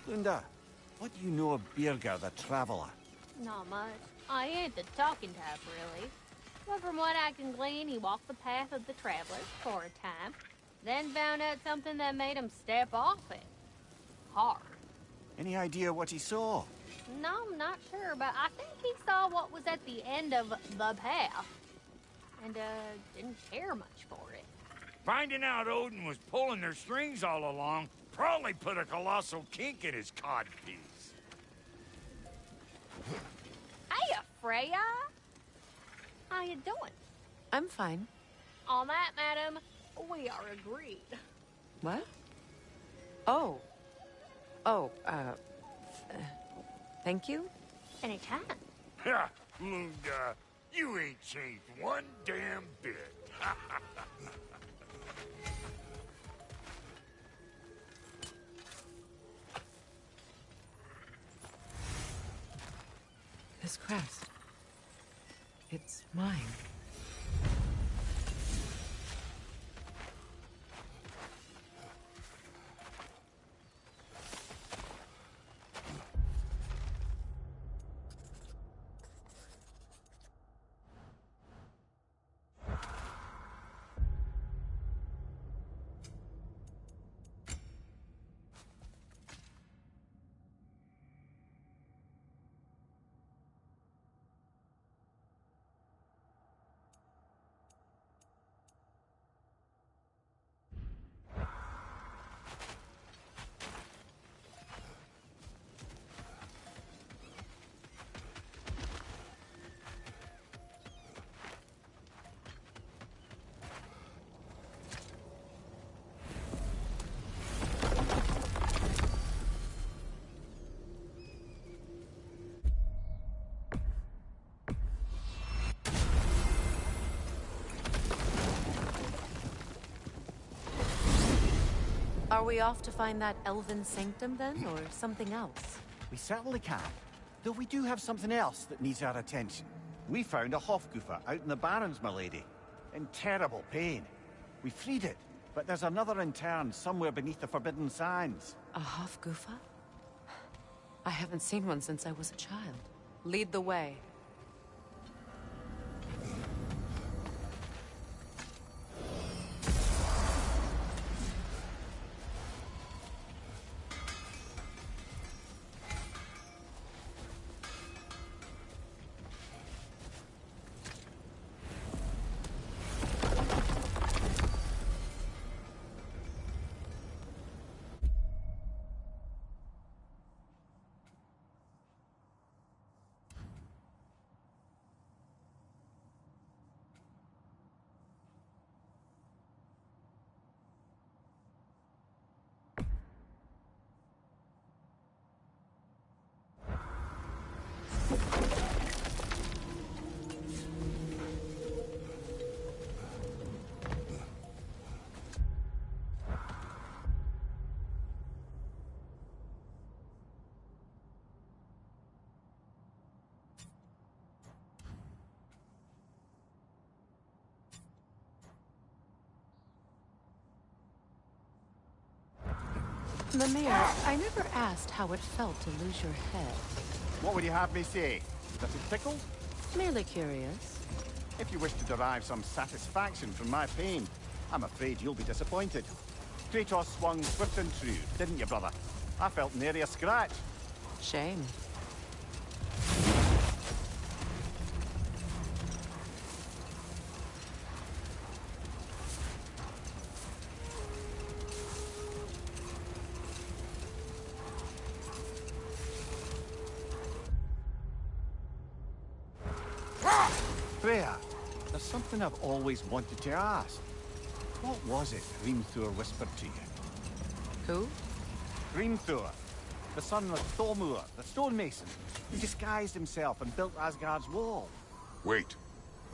Lunda, what do you know of Birger the Traveller? Not much. I ain't the talking type, really. But from what I can glean, he walked the path of the travelers for a time, then found out something that made him step off it. Hard. Any idea what he saw? No, I'm not sure, but I think he saw what was at the end of the path. And, didn't care much for it. Finding out Odin was pulling their strings all along probably put a colossal kink in his codpiece. Hey, Freya! How you doing? I'm fine. On that, madam, we are agreed. What? Oh. Oh, thank you? Anytime. Ha! Lunda, you ain't changed one damn bit. This crest. It's mine. Are we off to find that elven sanctum then, or something else? We certainly can. Though we do have something else that needs our attention. We found a Hofgufa out in the Barrens, my lady. In terrible pain. We freed it, but there's another intern somewhere beneath the Forbidden Sands. A Hofgufa? I haven't seen one since I was a child. Lead the way. The mayor, I never asked how it felt to lose your head. What would you have me say? Does it tickle? Merely curious. If you wish to derive some satisfaction from my pain, I'm afraid you'll be disappointed. Kratos swung swift and true, didn't you, brother? I felt nary a scratch. Shame. Freya, there's something I've always wanted to ask. What was it Hrimthur whispered to you? Who? Hrimthur, the son of Thormur, the stonemason, who disguised himself and built Asgard's wall. Wait.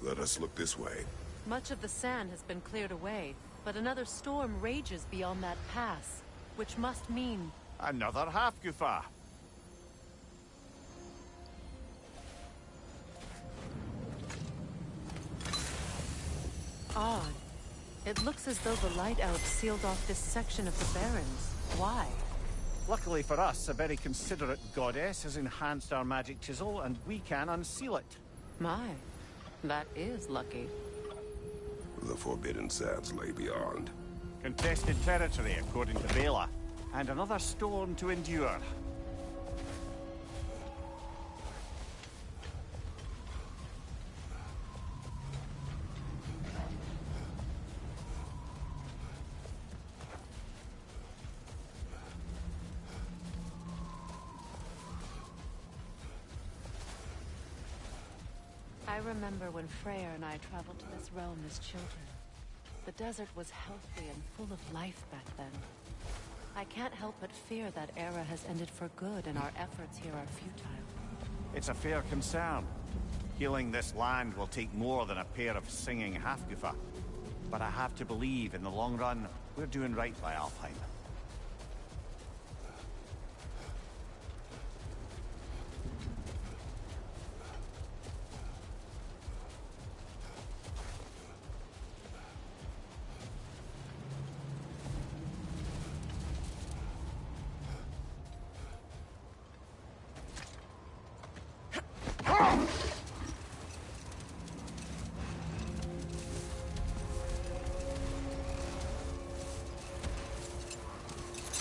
Let us look this way. Much of the sand has been cleared away, but another storm rages beyond that pass, which must mean... Another Hafgufa. Odd. It looks as though the Light Elves sealed off this section of the Barrens. Why? Luckily for us, a very considerate goddess has enhanced our magic chisel, and we can unseal it. My, that is lucky. The Forbidden Sands lay beyond. Contested territory, according to Bela, and another storm to endure. I remember when Freyr and I traveled to this realm as children. The desert was healthy and full of life back then. I can't help but fear that era has ended for good and our efforts here are futile. It's a fair concern. Healing this land will take more than a pair of singing Halfgufa. But I have to believe, in the long run, we're doing right by Alfheim.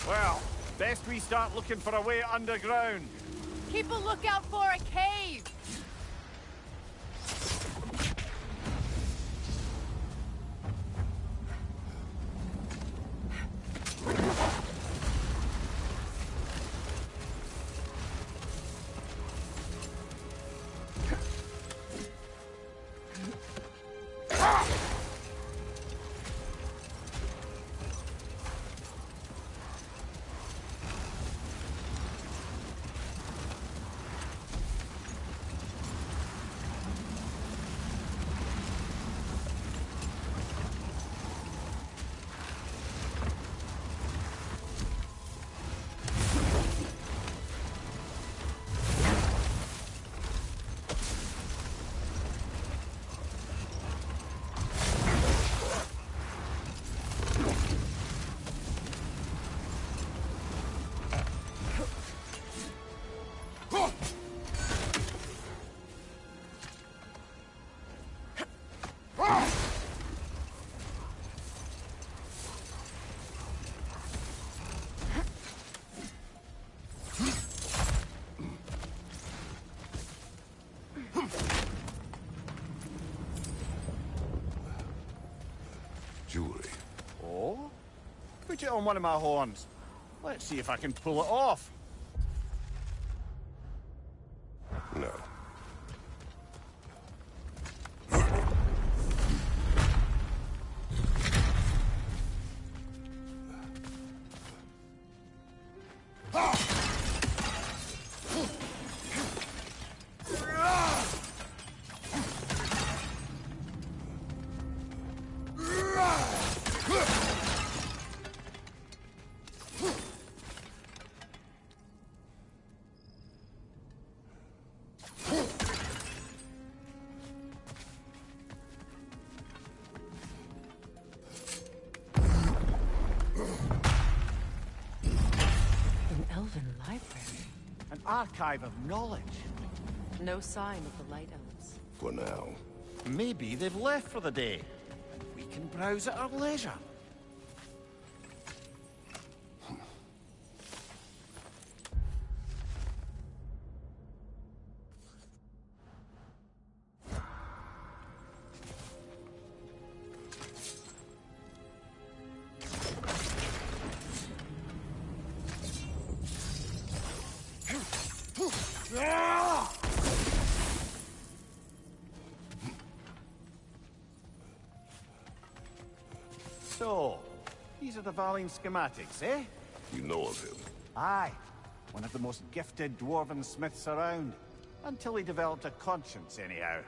Well, best we start looking for a way underground. Keep a lookout for a cave! Jewelry. Oh? Put it on one of my horns. Let's see if I can pull it off. No. An archive of knowledge. No sign of the Light Elves. For now. Maybe they've left for the day. And we can browse at our leisure. So, these are the Valine schematics, eh? You know of him. Aye. One of the most gifted dwarven smiths around. Until he developed a conscience, anyhow.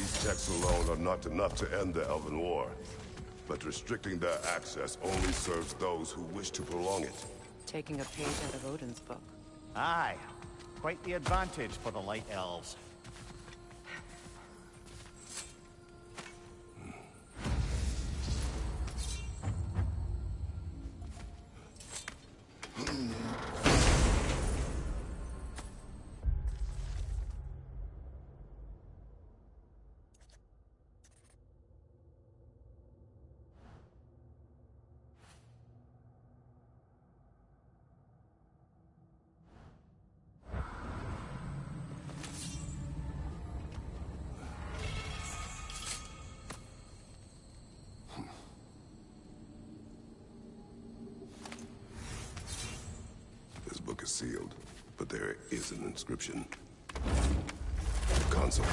These texts alone are not enough to end the Elven War. But restricting their access only serves those who wish to prolong it. Taking a page out of Odin's book. Aye. Quite the advantage for the Light Elves. This book is sealed, but there is an inscription. The console.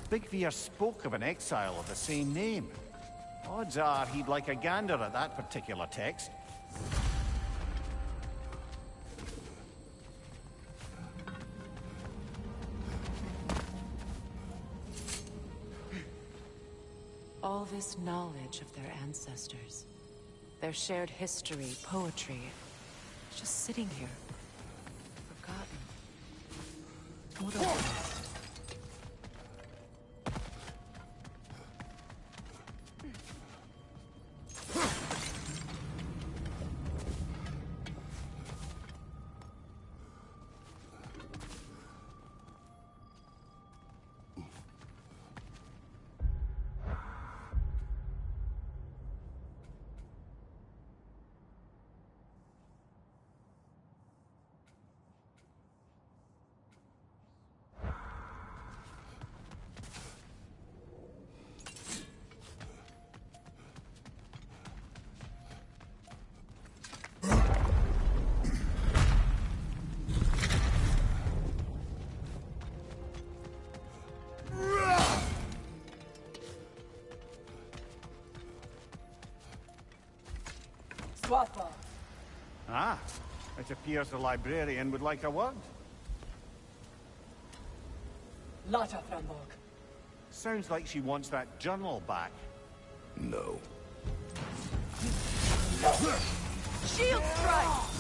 Big Veer spoke of an exile of the same name. Odds are he'd like a gander at that particular text. All this knowledge of their ancestors, their shared history, poetry, it's just sitting here, forgotten. What a waste. Ah, it appears the librarian would like a word. Lata Framborg. Sounds like she wants that journal back. No. Shield strike!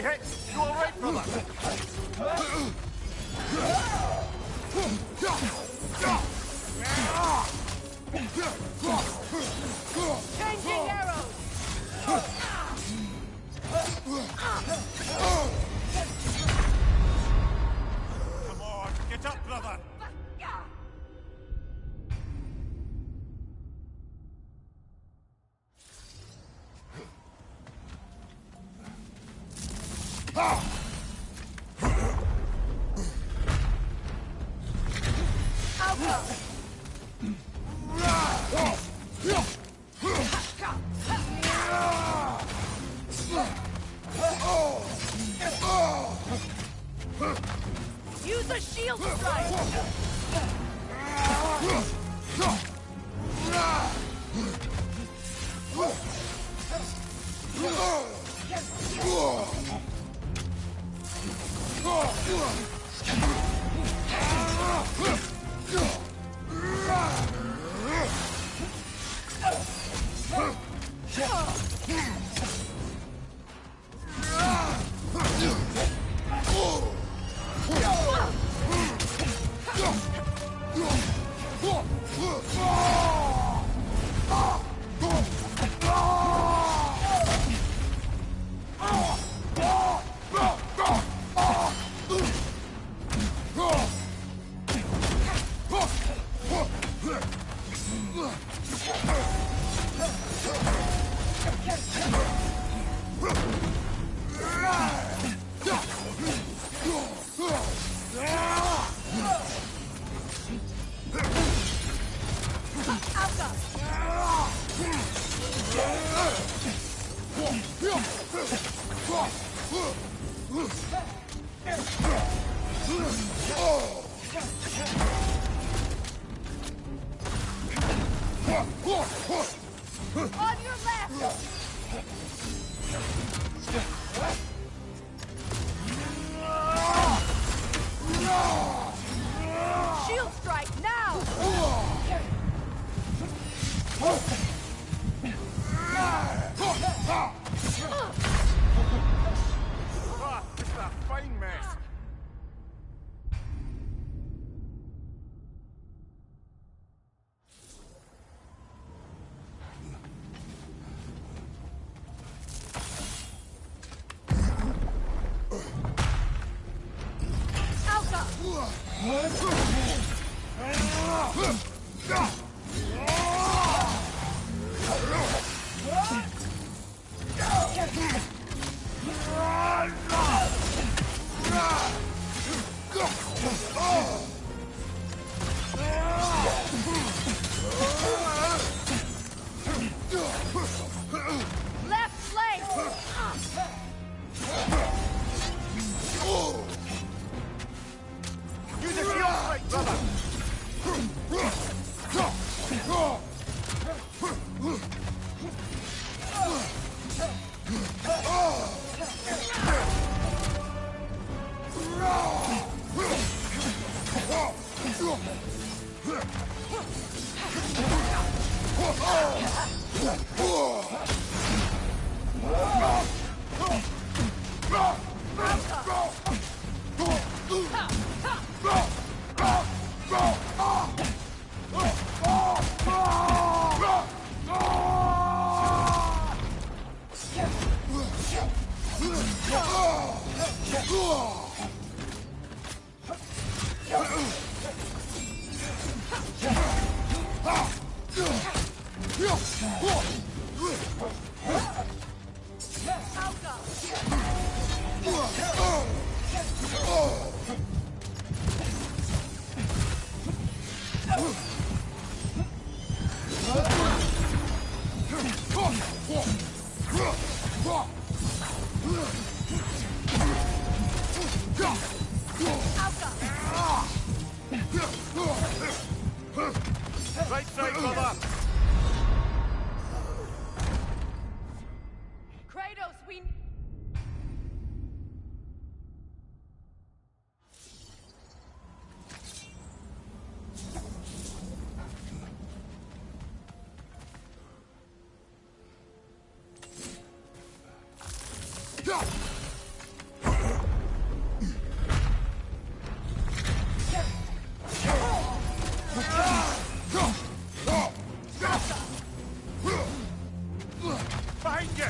you hit? You all right, brother? Changing arrows! Come on, get up, brother! Use a shield strike! On your left! Shield strike now! Ah, just a fine mess. Left flank! Use a shield strike, brother! Right side, brother! Kratos, we... Behind you!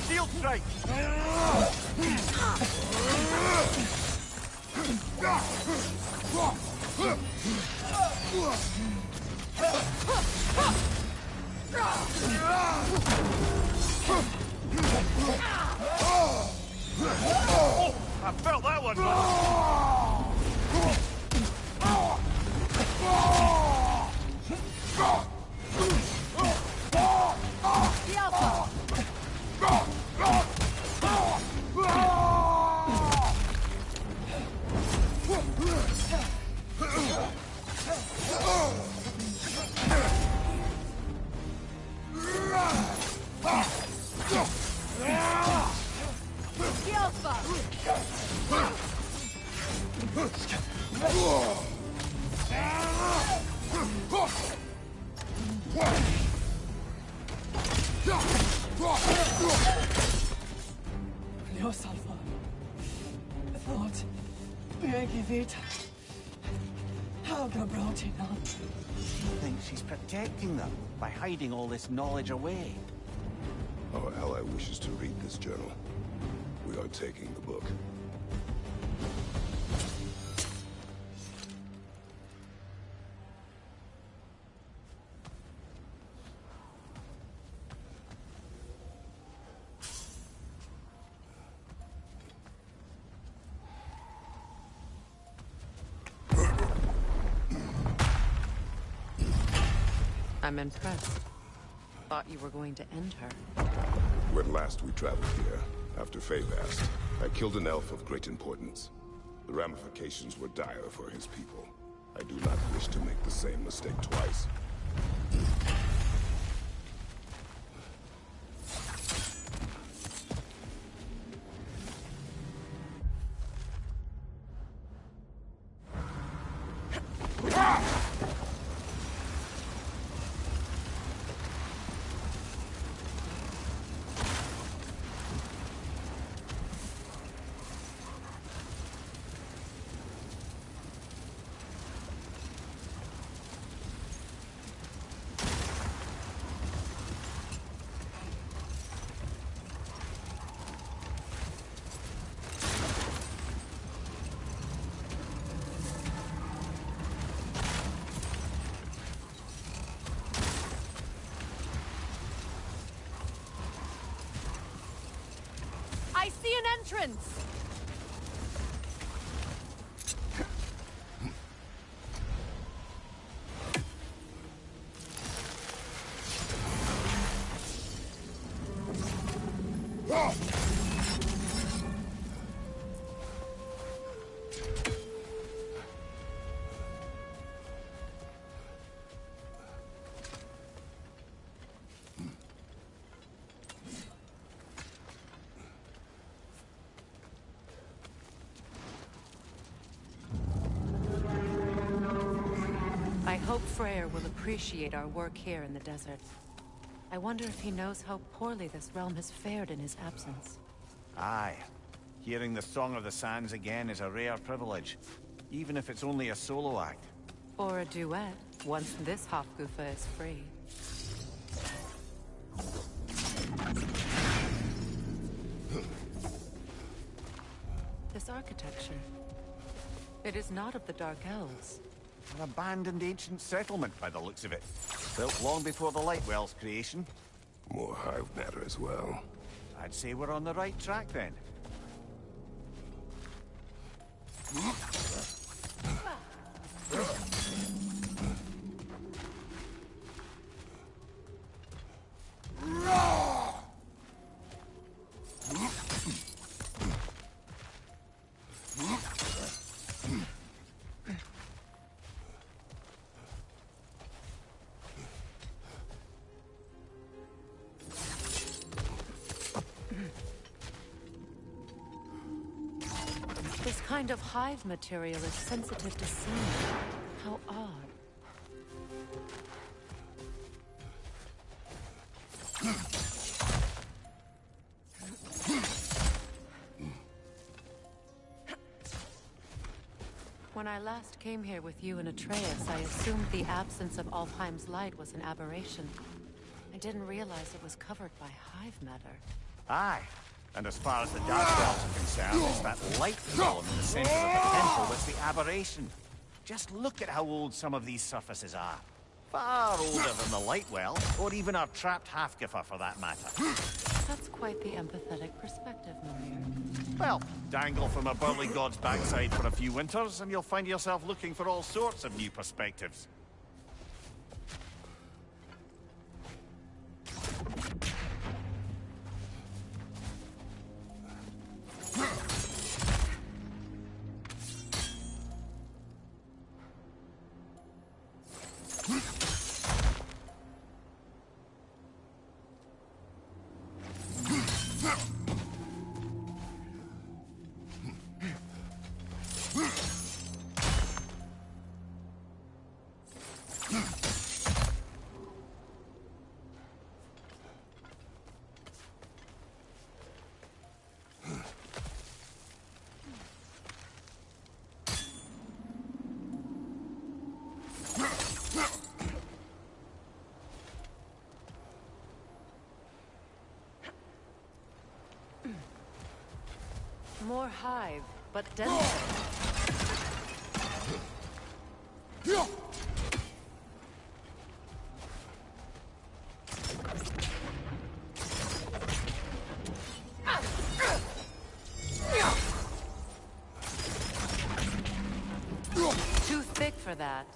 Shield strike! Oh, I felt that one! Salva. Thought. Begivit. Helga brought it on. I think she's protecting them by hiding all this knowledge away. Our ally wishes to read this journal. We are taking the book. I'm impressed. Thought you were going to end her. When last we traveled here, after Faye passed, I killed an elf of great importance. The ramifications were dire for his people. I do not wish to make the same mistake twice. I see an entrance! I hope Freyr will appreciate our work here in the desert. I wonder if he knows how poorly this realm has fared in his absence. Aye. Hearing the Song of the Sands again is a rare privilege, even if it's only a solo act. Or a duet, once this Hofgufa is free. This architecture, it is not of the Dark Elves. An abandoned ancient settlement by the looks of it. Built long before the Lightwell's creation. More hive matter as well. I'd say we're on the right track then. This kind of hive material is sensitive to seeing. How odd. When I last came here with you and Atreus, I assumed the absence of Alfheim's light was an aberration. I didn't realize it was covered by hive matter. Aye. And as far as the Dark Elves are concerned, it's that light column in the center of the temple that's the aberration. Just look at how old some of these surfaces are. Far older than the light well, or even our trapped Halfgiffer for that matter. That's quite the empathetic perspective, Mimir. Well, dangle from a burly god's backside for a few winters, and you'll find yourself looking for all sorts of new perspectives. More hive, but denser. Too thick for that.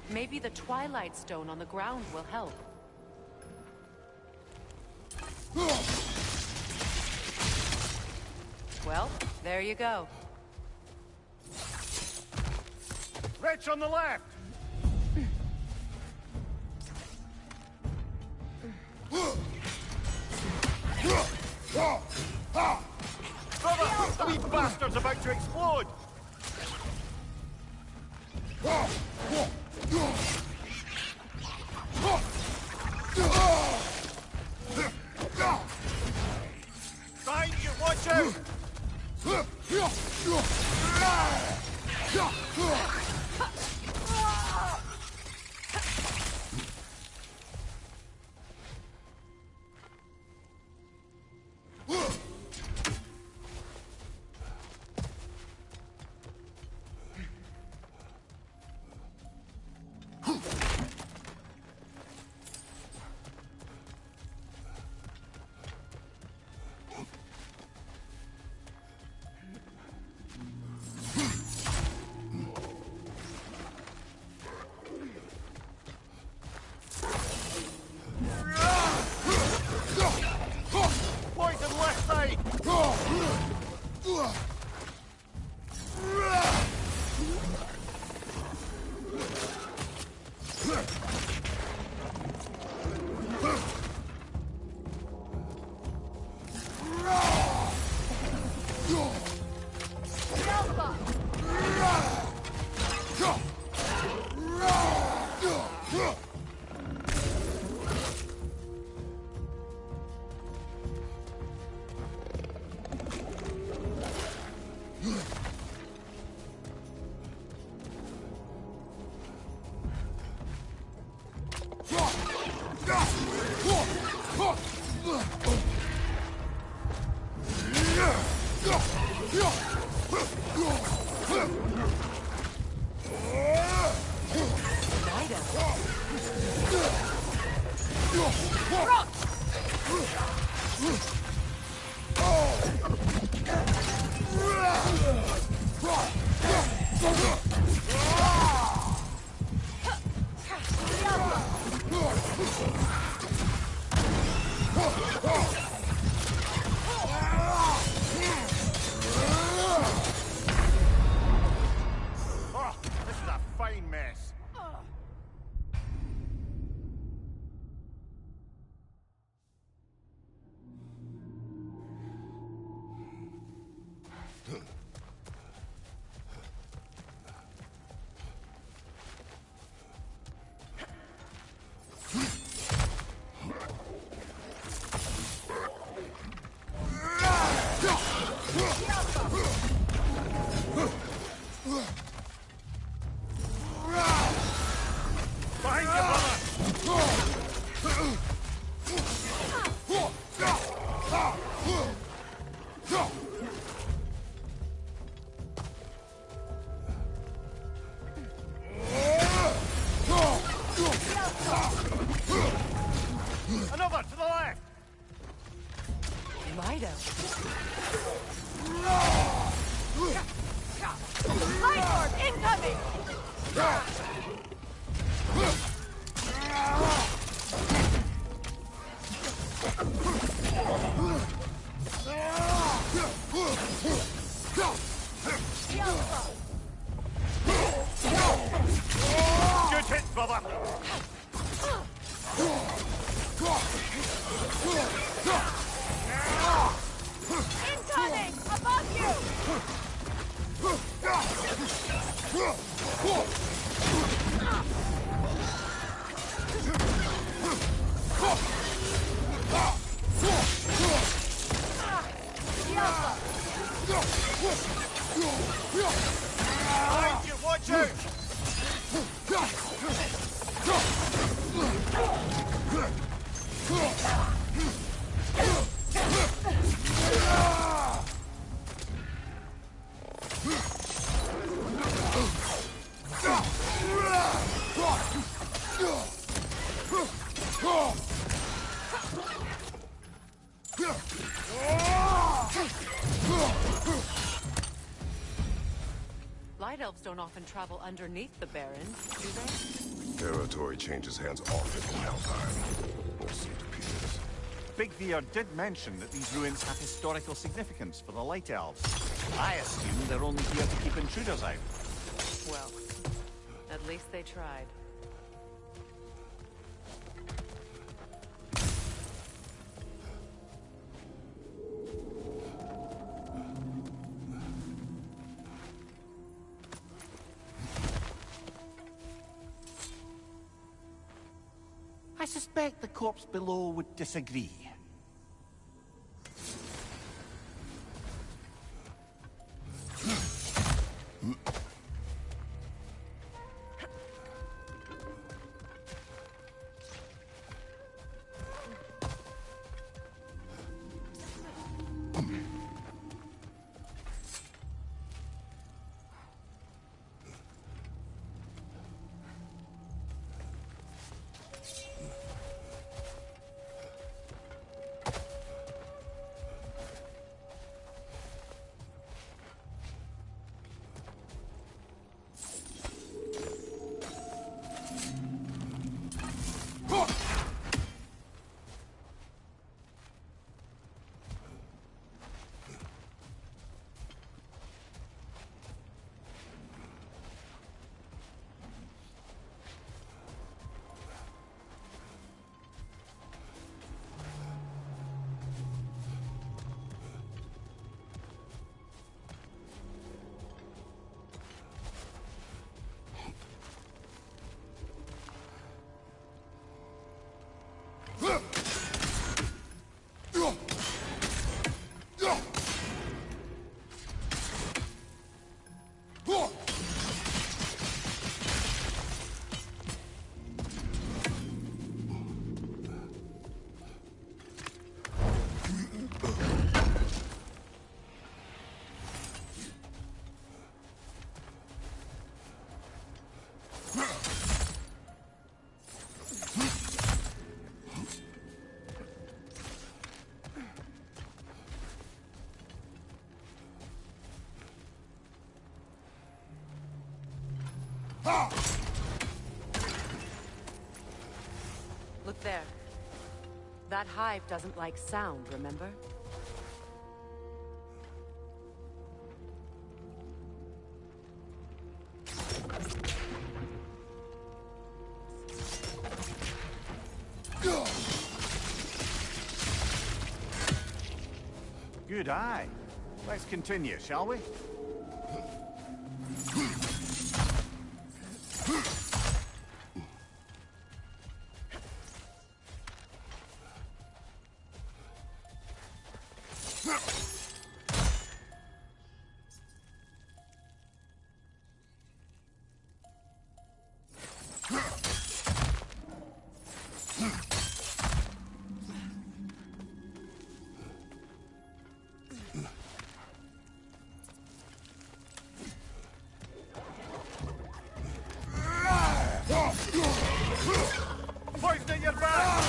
Maybe the Twilight Stone on the ground will help. Well, there you go. Wretch on the left! Brother, the wee bastard's about to explode! Behind you, watch out! Poison left side! Oh, this is a fine mess. Behind you, brother! Another to the left! Lido. High Lord incoming! Good hit, brother! Incoming! Above you! Behind you, watch out! Light elves don't often travel underneath the Barrens, do they? Territory changes hands often in Helheim. Or so it appears. Big Veer did mention that these ruins have historical significance for the Light Elves. I assume they're only here to keep intruders out. Well, at least they tried. I suspect the corpse below would disagree. Look there. That hive doesn't like sound, remember? Good eye. Let's continue, shall we? Poison at your back!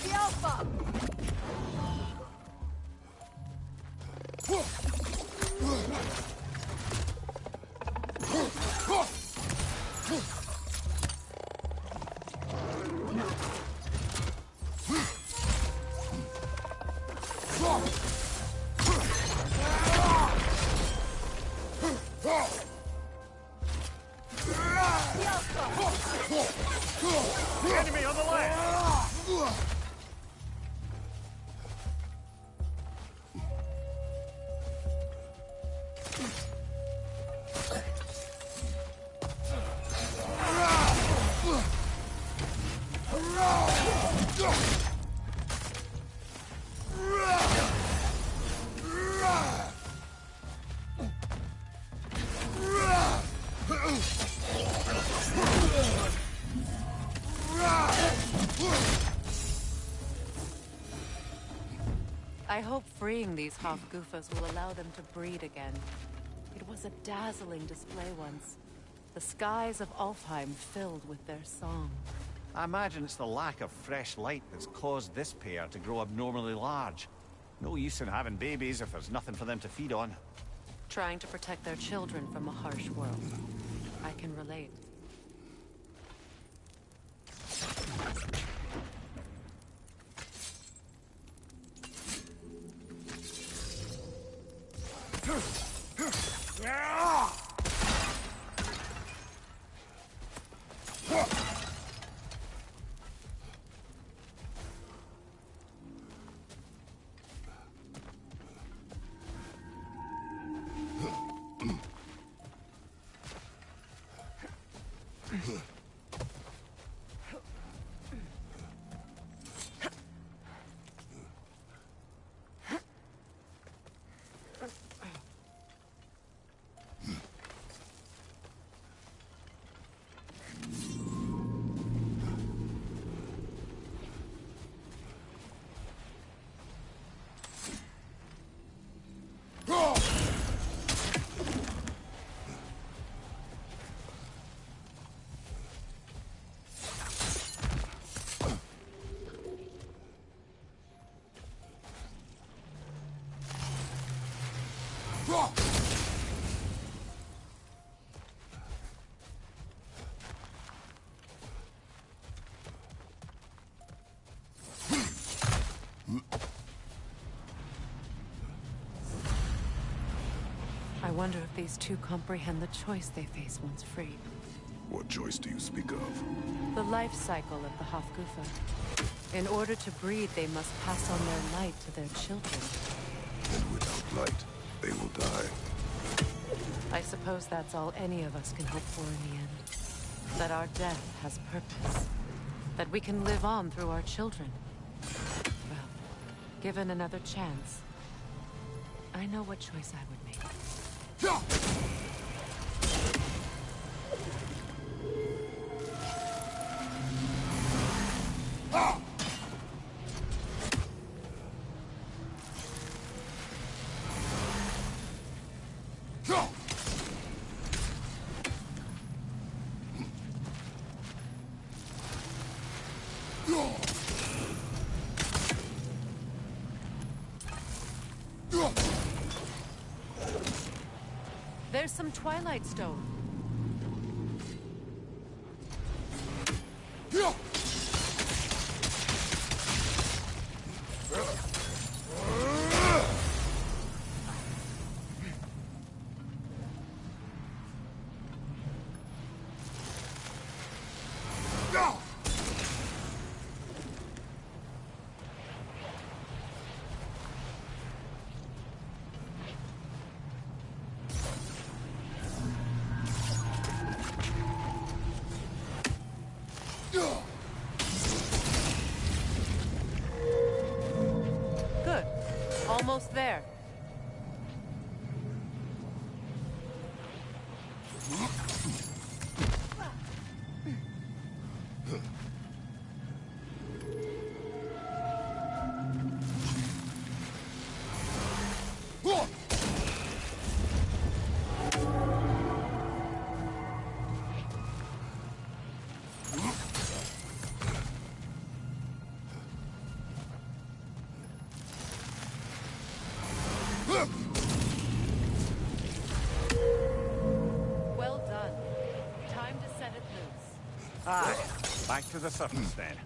The Alpha! Enemy on the left! I hope freeing these Hofgufas will allow them to breed again. It was a dazzling display once. The skies of Alfheim filled with their song. I imagine it's the lack of fresh light that's caused this pair to grow abnormally large. No use in having babies if there's nothing for them to feed on. Trying to protect their children from a harsh world. I can relate. I wonder if these two comprehend the choice they face once freed. What choice do you speak of? The life cycle of the Hofgufa. In order to breed, they must pass on their light to their children. And without light, they will die. I suppose that's all any of us can hope for in the end. That our death has purpose. That we can live on through our children. Well, given another chance, I know what choice I would make. There's some Twilight Stone. Well done. Time to set it loose. Aye, back to the surface then.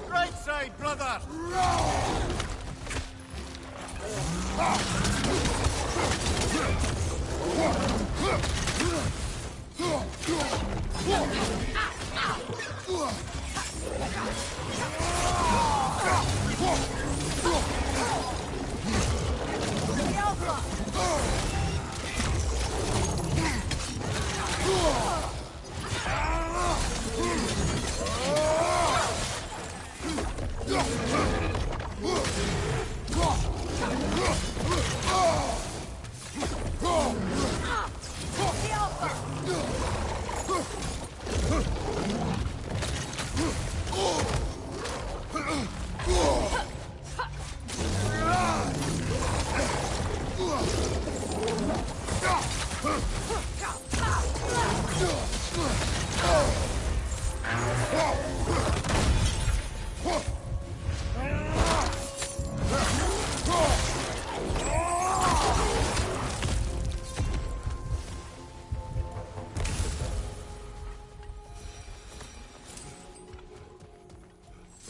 Right side, brother!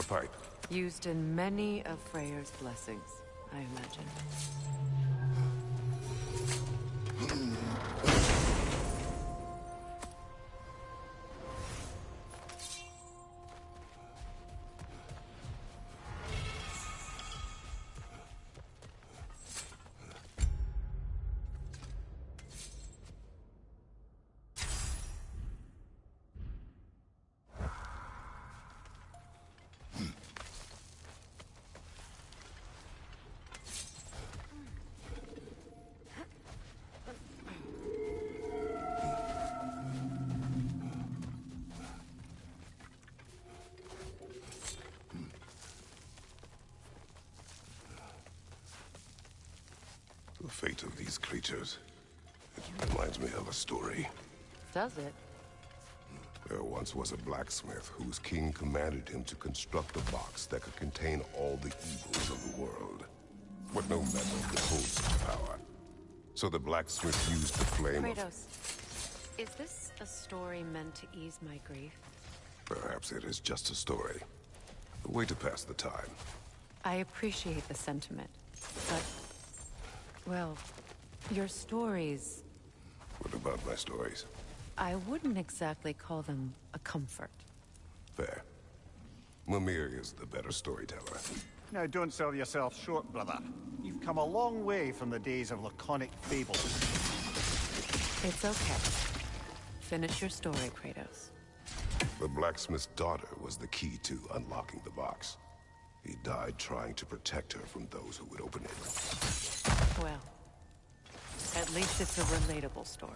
pipe. Used in many of Freyr's blessings, I imagine. The fate of these creatures, it reminds me of a story. Does it? There once was a blacksmith whose king commanded him to construct a box that could contain all the evils of the world. But no metal could hold such power. So the blacksmith used the flame of... Kratos, is this a story meant to ease my grief? Perhaps it is just a story. A way to pass the time. I appreciate the sentiment, but... well, your stories... What about my stories? I wouldn't exactly call them a comfort. Fair. Mimir is the better storyteller. Now, don't sell yourself short, brother. You've come a long way from the days of laconic fables. It's okay. Finish your story, Kratos. The blacksmith's daughter was the key to unlocking the box. He died trying to protect her from those who would open it. Well, at least it's a relatable story.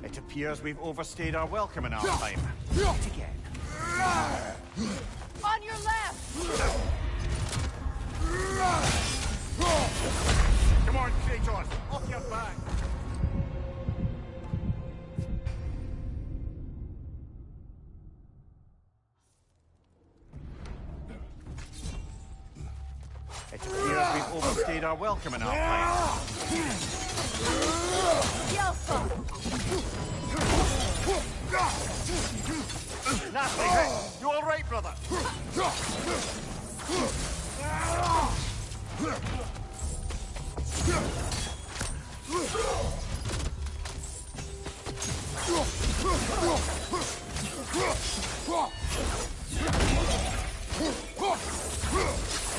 It appears we've overstayed our welcome in our time. Yet again. On your left! Come on, Kratos! Off your back! It appears we've overstayed our welcome in our time. Nasty hit! You all right, brother?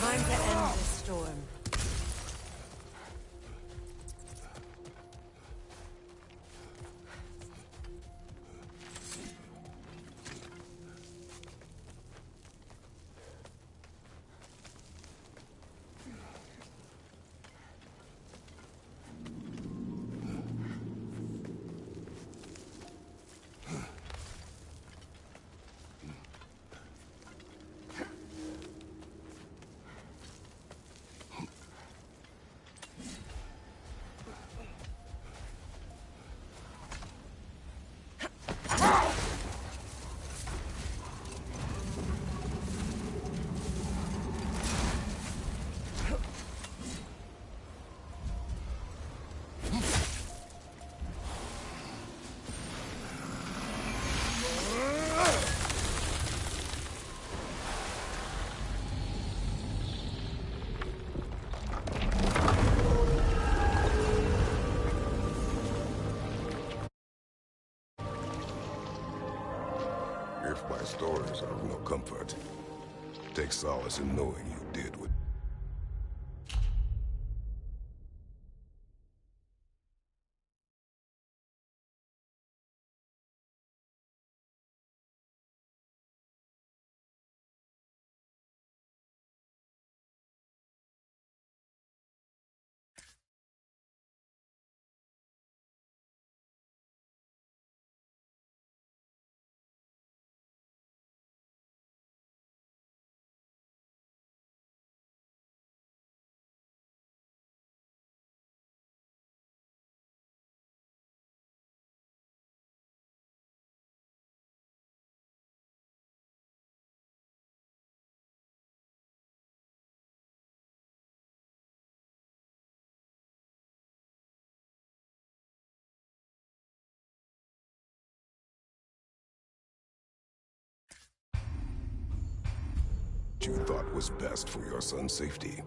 Time to end this storm. My stories are of no comfort. Take solace in knowing you did what... you thought was best for your son's safety.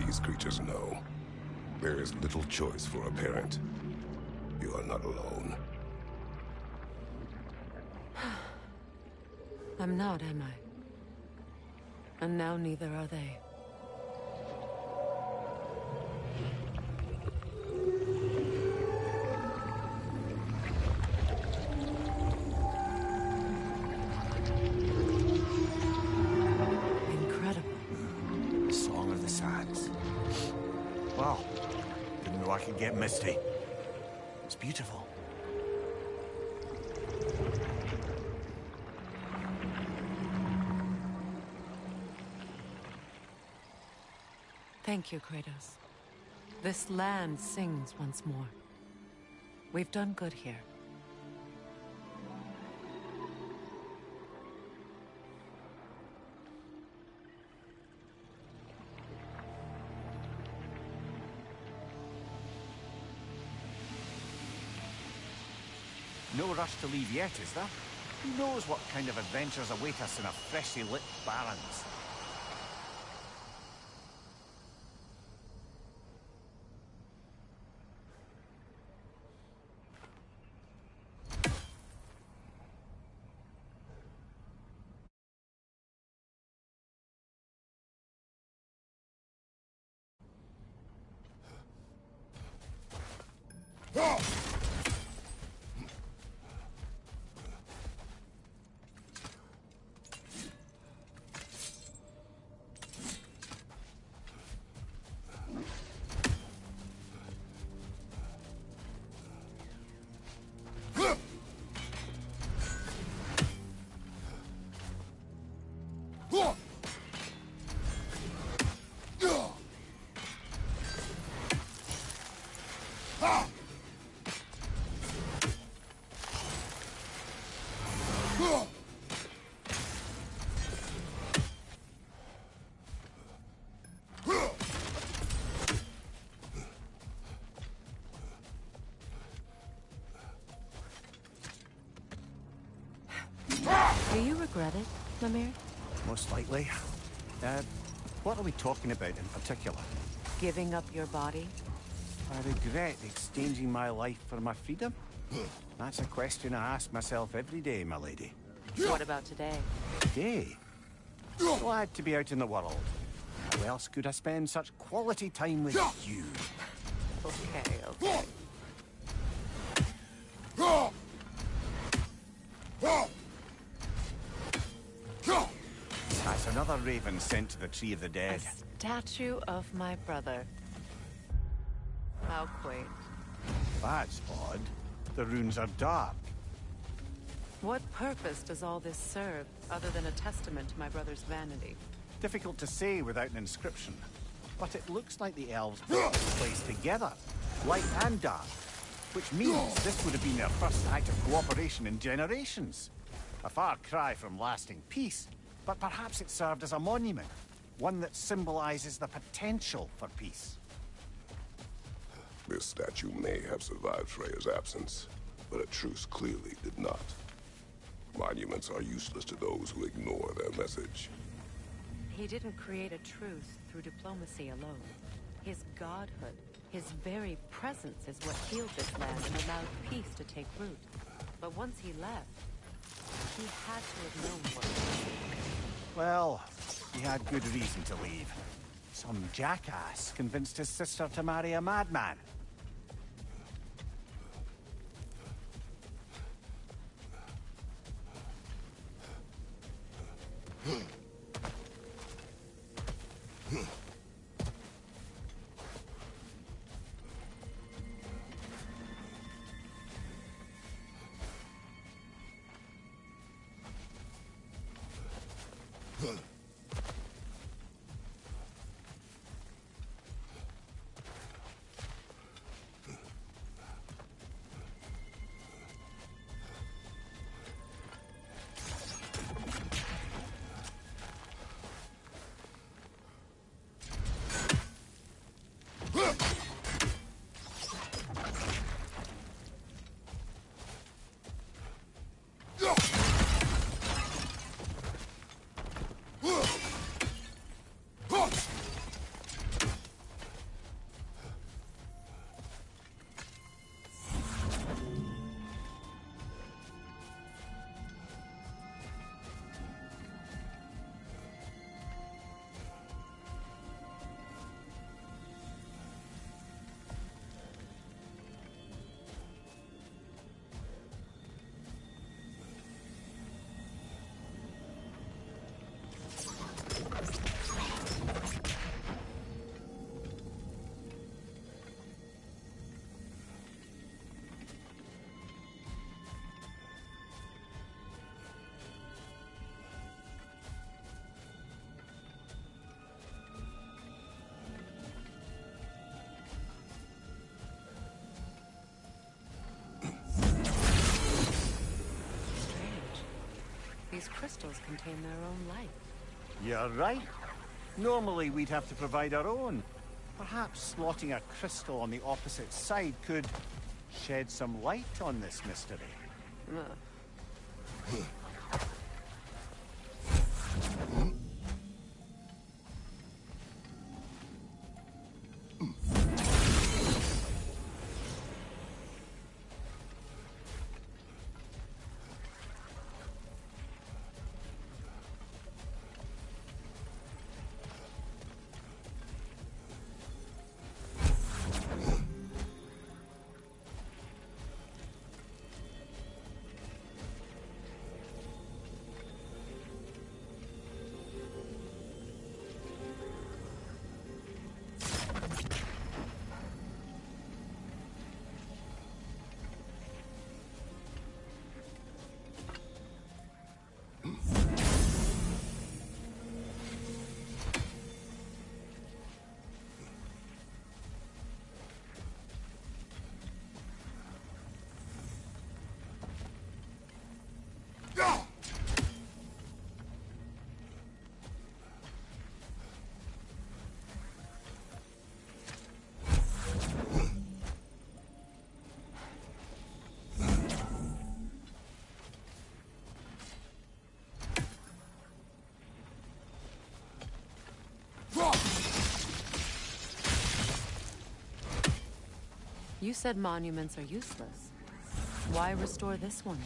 These creatures know. There is little choice for a parent. You are not alone. I'm not, am I? And now neither are they. Wow. Didn't know I could get misty. It's beautiful. Thank you, Kratos. This land sings once more. We've done good here. No rush to leave yet, is there? Who knows what kind of adventures await us in our freshly lit barrens? Do you regret it, Mimir? Most likely. What are we talking about in particular? Giving up your body? I regret exchanging my life for my freedom? That's a question I ask myself every day, my lady. What about today? Today? Glad to be out in the world. How else could I spend such quality time with you? Okay. That's another raven sent to the Tree of the Dead. A statue of my brother. How quaint. That's odd. The runes are dark. What purpose does all this serve, other than a testament to my brother's vanity? Difficult to say without an inscription. But it looks like the elves built this place together, light and dark. Which means this would have been their first act of cooperation in generations. A far cry from lasting peace, but perhaps it served as a monument. One that symbolizes the potential for peace. This statue may have survived Freya's absence, but a truce clearly did not. Monuments are useless to those who ignore their message. He didn't create a truce through diplomacy alone. His godhood, his very presence is what healed this land and allowed peace to take root. But once he left, he had to have known what. Well, he had good reason to leave. Some jackass convinced his sister to marry a madman. These crystals contain their own light. You're right. Normally we'd have to provide our own. Perhaps slotting a crystal on the opposite side could shed some light on this mystery. You said monuments are useless. Why restore this one?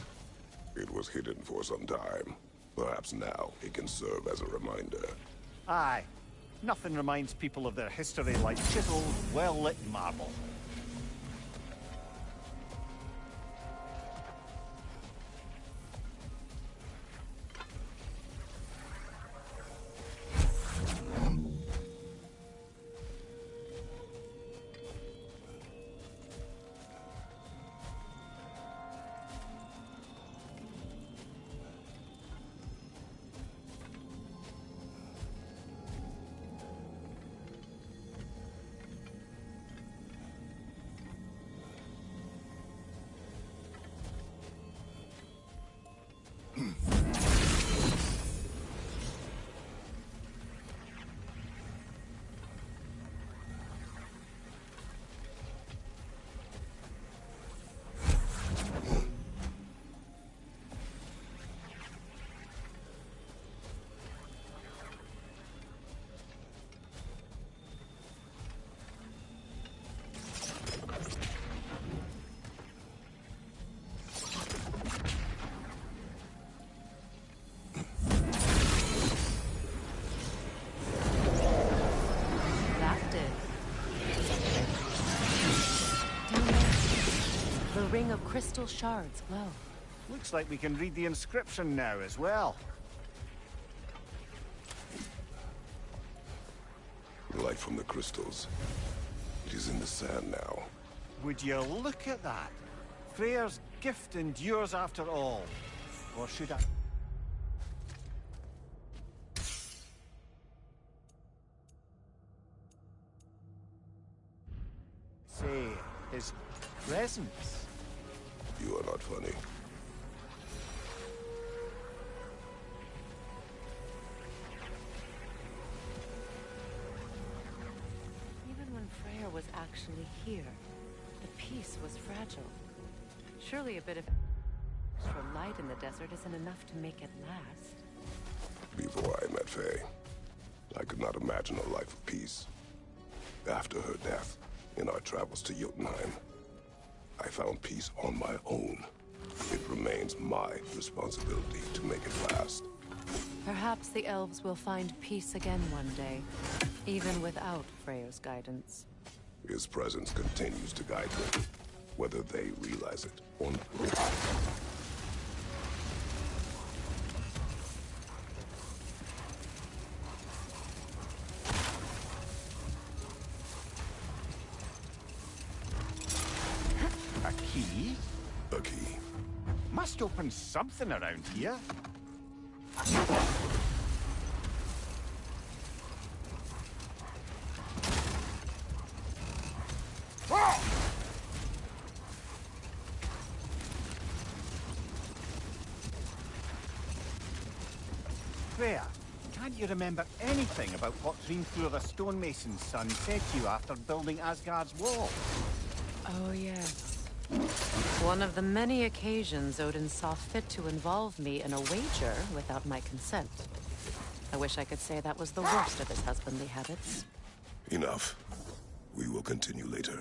It was hidden for some time. Perhaps now it can serve as a reminder. Aye. Nothing reminds people of their history like chiseled, well-lit marble. Ring of crystal shards glow. Looks like we can read the inscription now as well. Light from the crystals. It is in the sand now. Would you look at that? Freyr's gift endures after all. Or should I... say, his presence? You are not funny. Even when Freyr was actually here, the peace was fragile. Surely a bit of extra light in the desert isn't enough to make it last. Before I met Faye, I could not imagine a life of peace. After her death, in our travels to Jotunheim, I found peace on my own. It remains my responsibility to make it last. Perhaps the elves will find peace again one day, even without Freyr's guidance. His presence continues to guide them, whether they realize it or not. A key. Must open something around here. Freya, can't you remember anything about what Hrimthur the stonemason's son said to you after building Asgard's wall? Oh, yes. One of the many occasions Odin saw fit to involve me in a wager without my consent. I wish I could say that was the worst of his husbandly habits. Enough. We will continue later.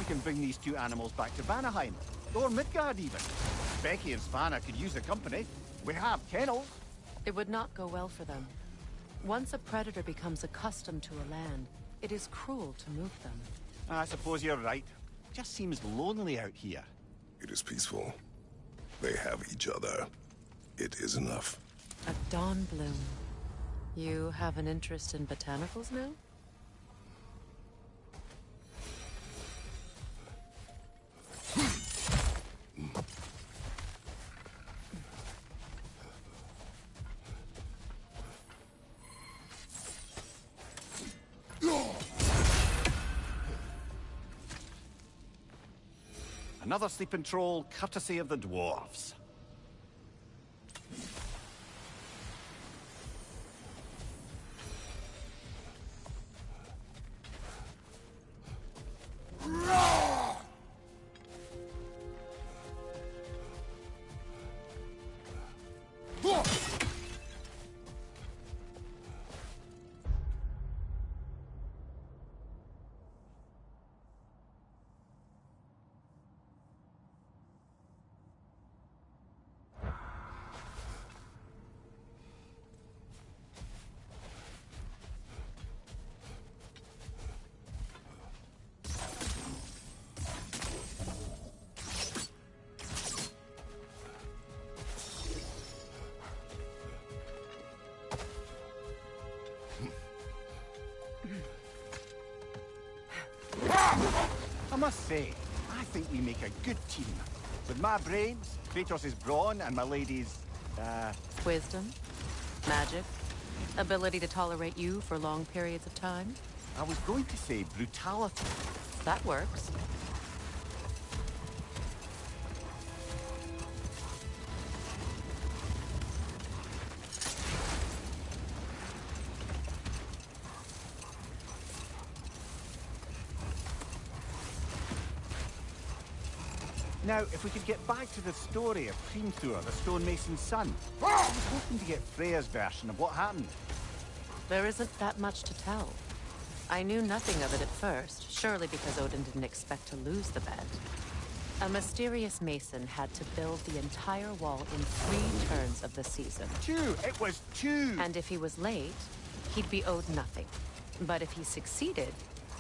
can bring these two animals back to Vanaheim, or Midgard even. Becky and Svanna could use a company. We have kennels. It would not go well for them. Once a predator becomes accustomed to a land, it is cruel to move them. I suppose you're right. Just seems lonely out here. It is peaceful. They have each other. It is enough. A dawn bloom. You have an interest in botanicals now? Another sleeping troll, courtesy of the dwarves. I must say, I think we make a good team. With my brains, Kratos' brawn, and my lady's, Wisdom, magic, ability to tolerate you for long periods of time. I was going to say brutality. That works. Now, if we could get back to the story of Hrimthur, the stonemason's son. I was hoping to get Freya's version of what happened. There isn't that much to tell. I knew nothing of it at first, surely because Odin didn't expect to lose the bet. A mysterious mason had to build the entire wall in 3 turns of the season. 2! It was 2! And if he was late, he'd be owed nothing. But if he succeeded,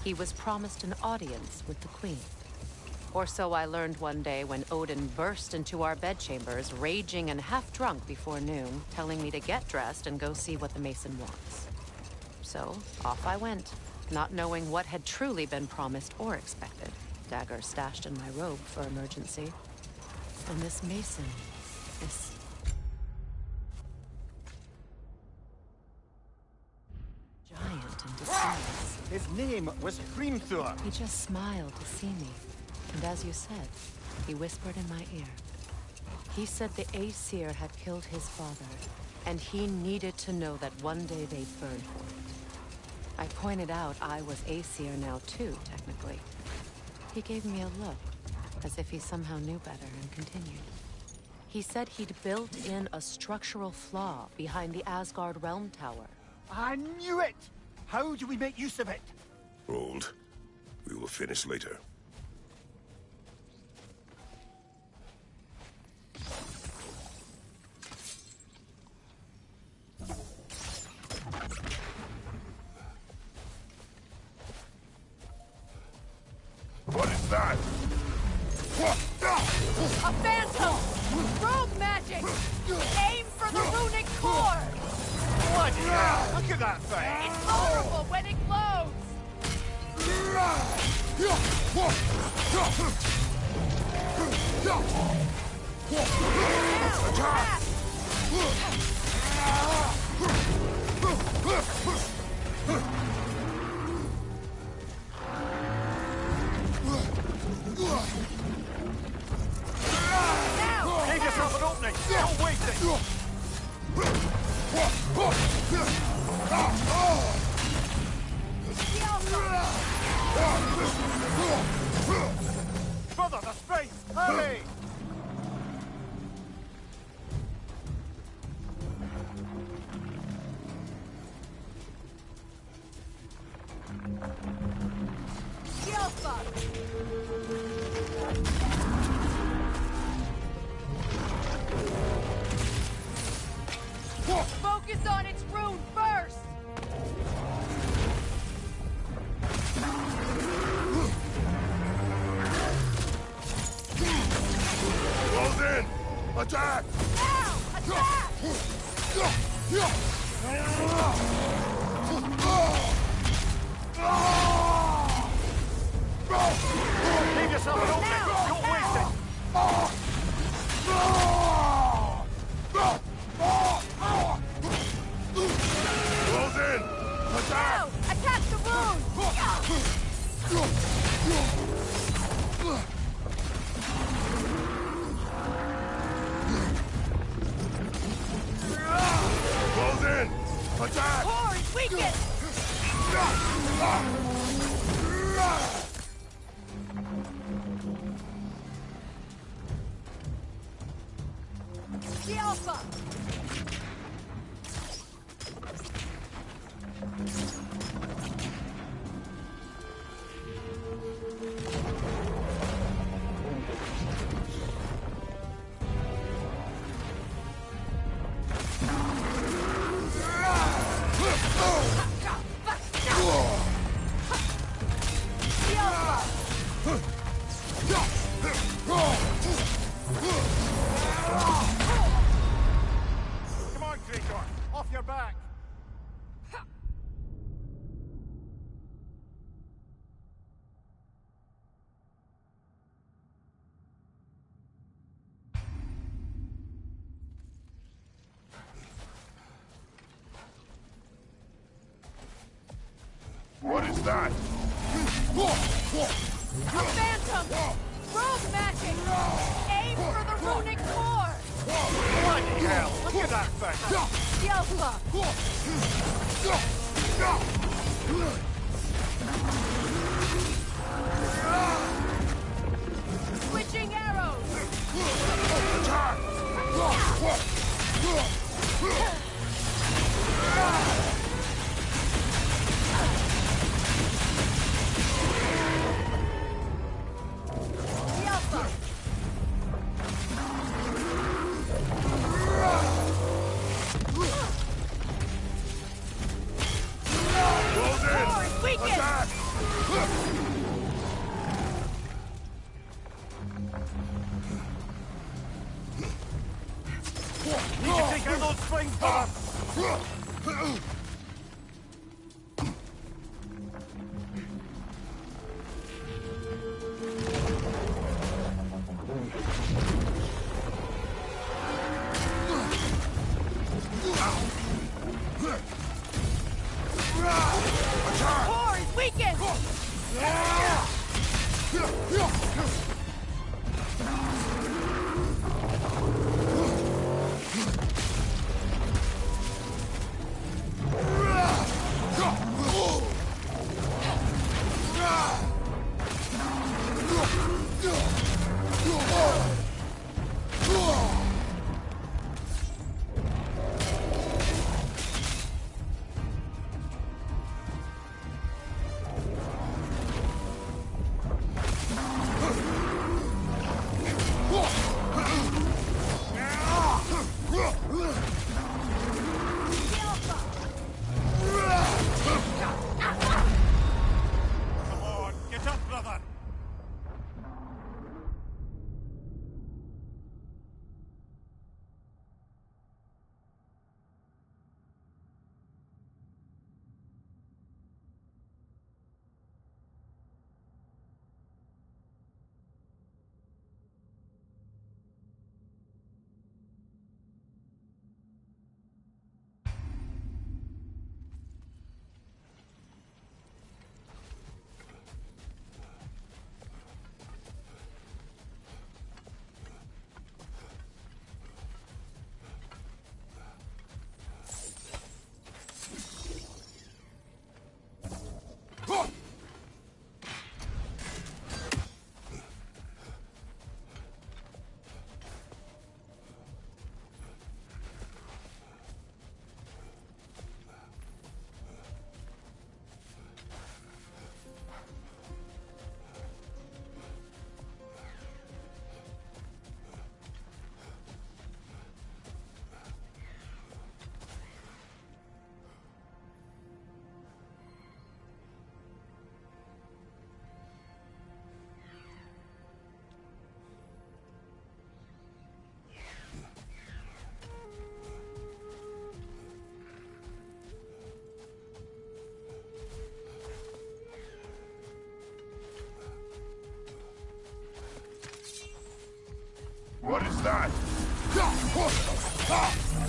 he was promised an audience with the queen. Or so I learned one day when Odin burst into our bedchambers, raging and half-drunk before noon, telling me to get dressed and go see what the mason wants. So, off I went, not knowing what had truly been promised or expected. Dagger stashed in my robe for emergency. And this mason, this... giant in disguise. His name was Hrimthur. He just smiled to see me. And as you said, he whispered in my ear. He said the Aesir had killed his father, and he needed to know that one day they'd burn for it. I pointed out I was Aesir now too, technically. He gave me a look, as if he somehow knew better, and continued. He said he'd built in a structural flaw behind the Asgard Realm Tower. I knew it! How do we make use of it? Hold. We will finish later. What is that? A phantom! Rogue magic! Aim for the runic core! Bloody hell! Look at that thing! It's vulnerable when it glows! Give yourself an opening! Don't waste it! Brother, the space! Hurry! Shield bug! Attack! Now! Attack! Leave yourself an opening! Now! Don't waste it! Close in! Attack! Now! Attack the wound! Close in! Attack! Core is weakened! The Alpha! The Alpha! Come on, Kratos! Off your back! What is that? A phantom! Rogue magic! Aim for the runic core! Bloody hell! Look at that thing! The Alpha! Switching arrows! Attack! The Alpha! Close in! Core is weakened! Attack! Need to take out those flames, brother! Core is weakened! What is that?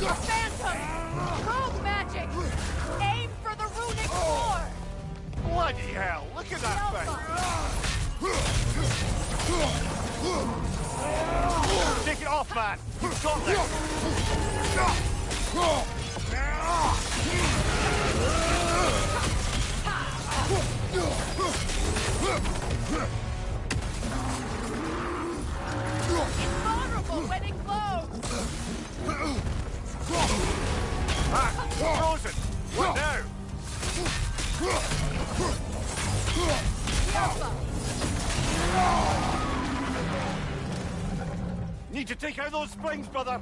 A phantom! Rogue magic! Aim for the runic core! Bloody hell, look at that thing! Take it off, man! You've got this! It's vulnerable when it glows! Ah, frozen! What now? Need to take out those springs, brother!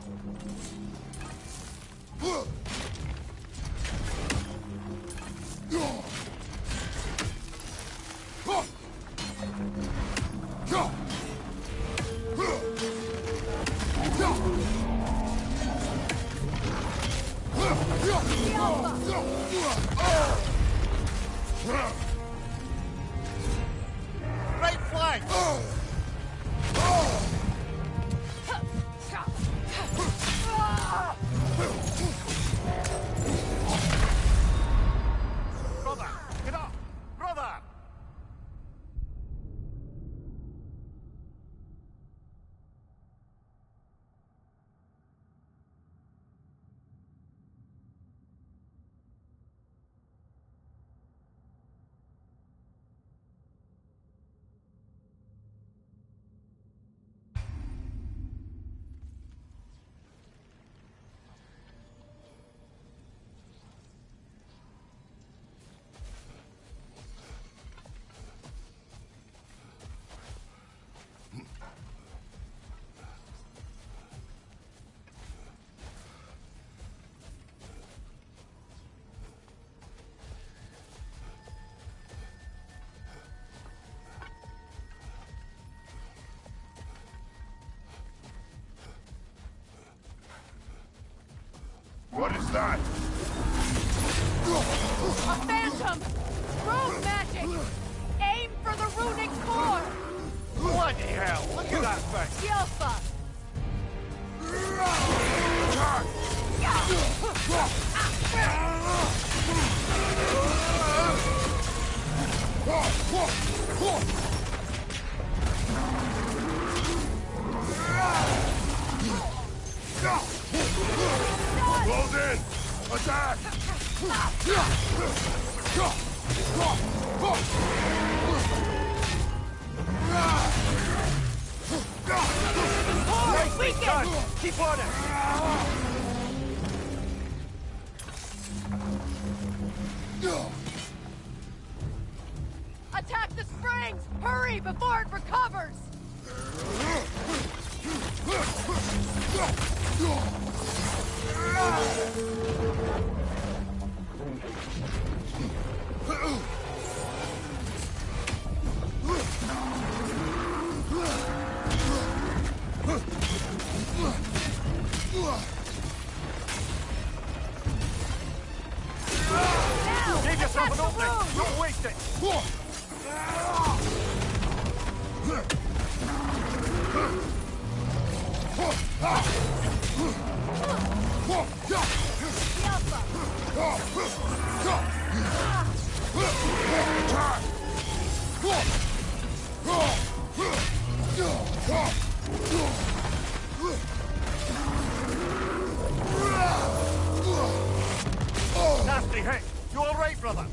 Right flank! Brother, get up! Brother! What is that? A phantom! Rogue magic! Aim for the runic core! Bloody hell, look at that thing! Yelpa! Close in! Attack! Nicely done! Keep on it! Attack the springs! Hurry before it recovers! Give yourself an opening! Don't waste it! Nasty hit! You alright, brother?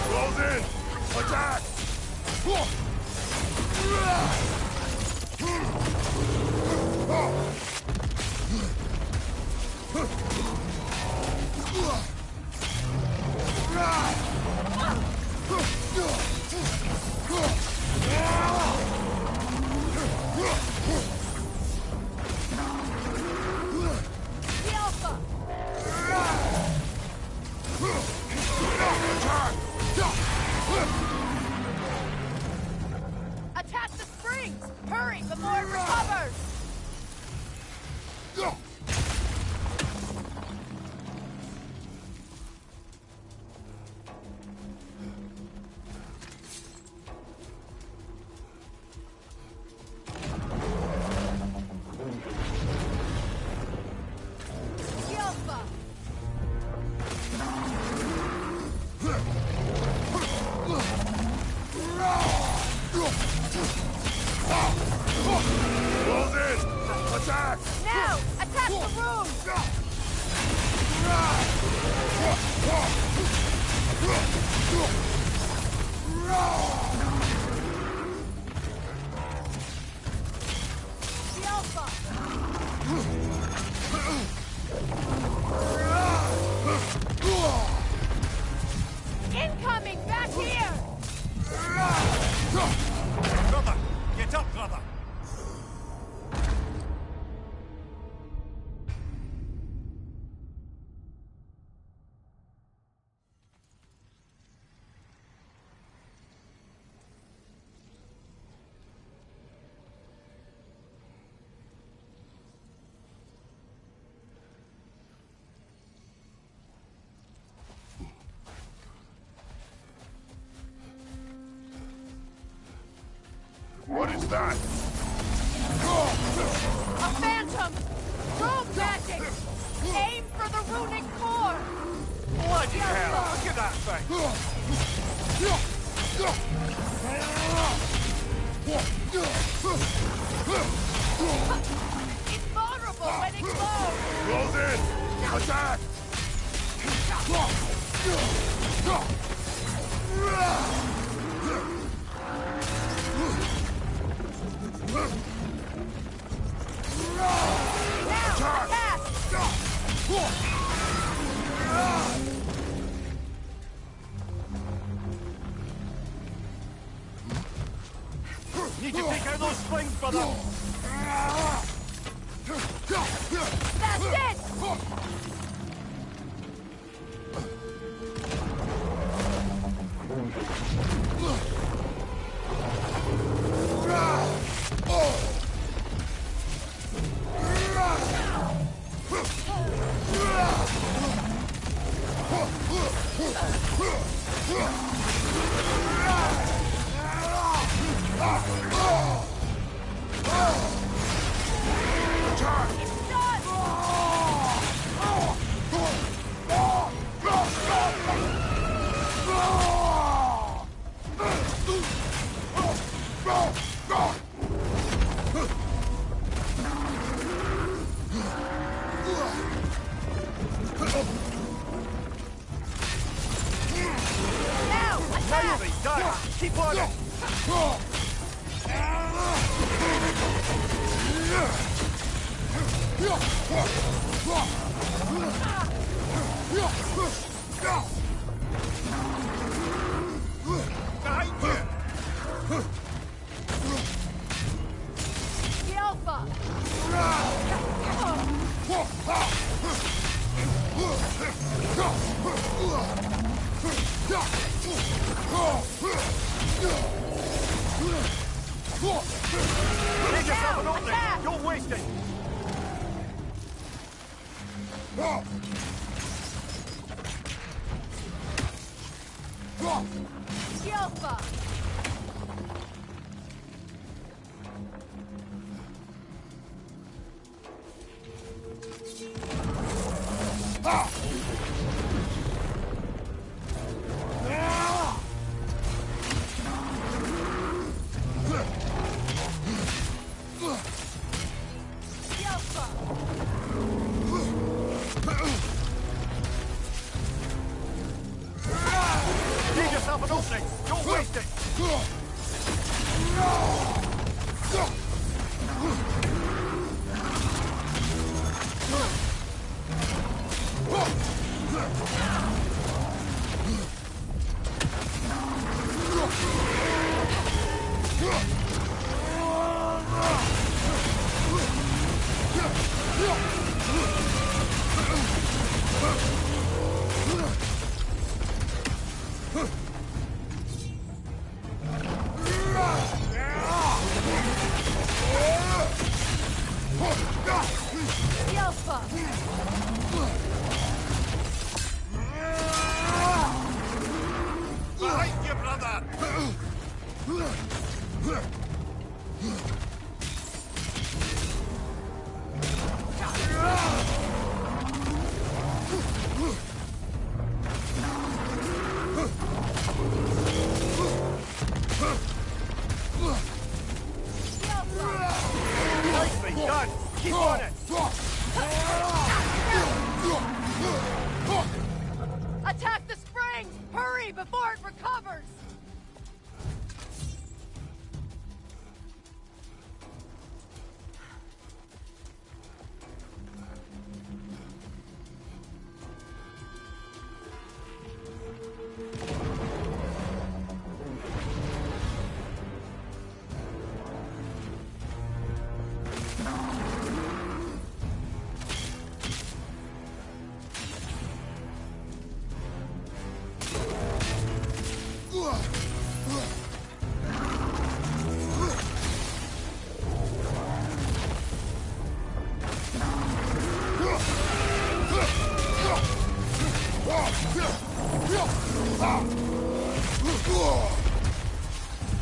Close in! Attack! Attack the springs! Hurry before it recovers! Close in! Attack! Now! Attack the room! The Alpha! Incoming! Back here! Brother! Get up, brother! What is that? A phantom! Room magic! Aim for the runic core! Bloody hell! Look at that thing! It's vulnerable when it glows! Close in! Attack! Now! Attack! Need to take out those springs, brother! That's it! It's done! Now! Attack! Naomi, die! Keep on it! Behind you! The Alpha! Make yourself an opening! Attack! Don't waste it! The Alpha! yourself an opening! Don't waste it! Behind you, brother! Nicely done! Keep on it! Attack the springs! Hurry before it recovers!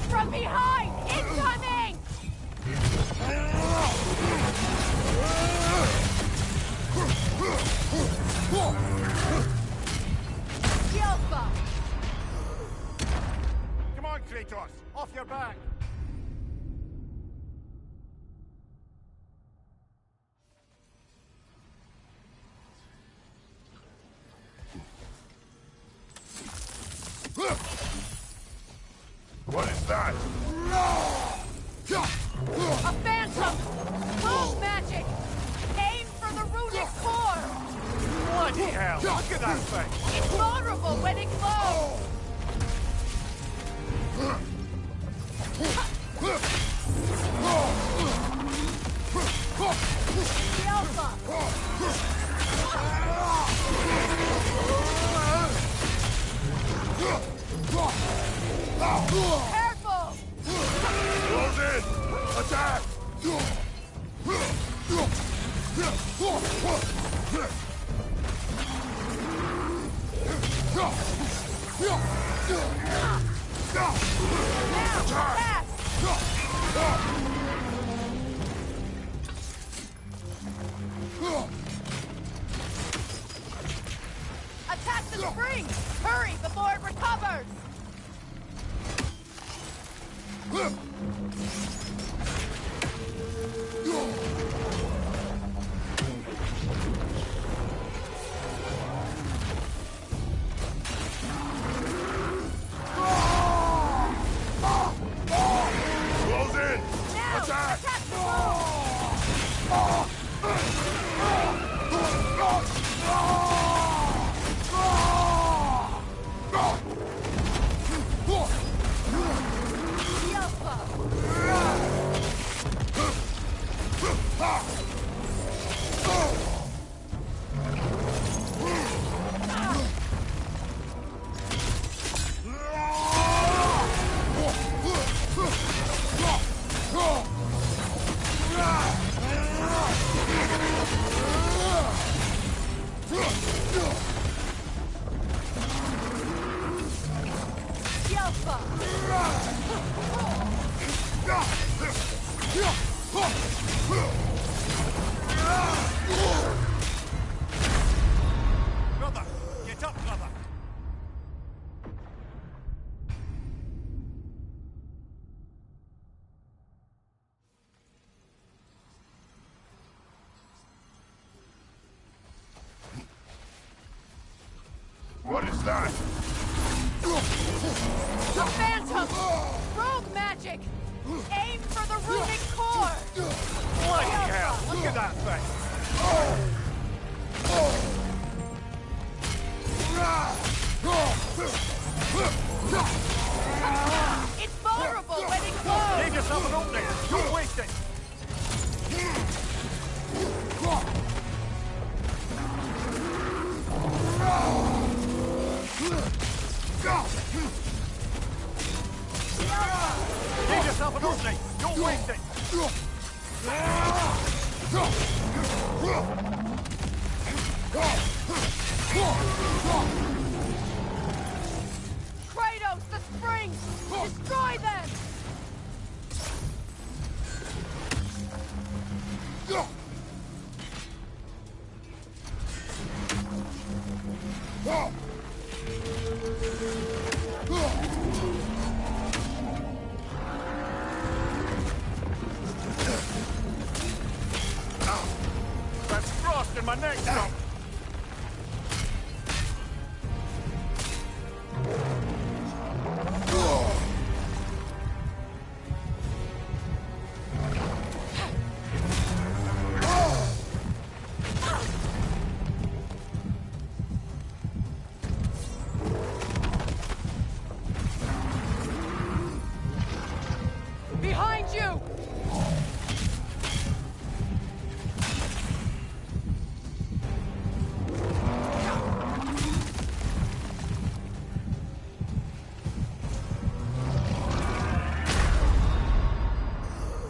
From behind! Incoming! Yelpa! Come on, Kratos! Off your back! What is that? A phantom! Move magic! Aim for the runic core! Bloody hell! Look at that thing! It's vulnerable when it glows! Yelpa! Careful! Close in! Attack! Now! Fast! Attack the spring! Hurry before it recovers! Close in! Now! Attack! Attack the wall! Yelpa! Brother! Get up, brother! What is that? A phantom! Rogue magic! Aim for the runic core! Bloody hell! Look at that thing! It's vulnerable when it glows! Give yourself an opening! Don't waste it! Give yourself an opening! Don't waste it! Kratos, the springs! Destroy them! That's frost in my neck now! Behind you!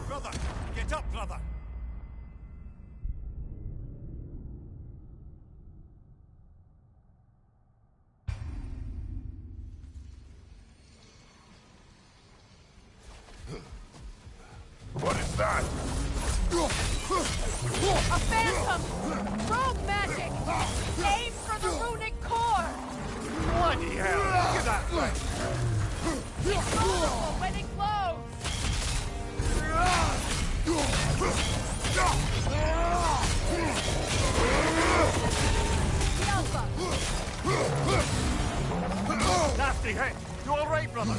Brother! Get up, brother! What is that? A phantom! Rogue magic! Aim for the runic core! Bloody hell! Look at that thing! It's vulnerable when it glows! Alpha! Nasty hit! You alright, brother?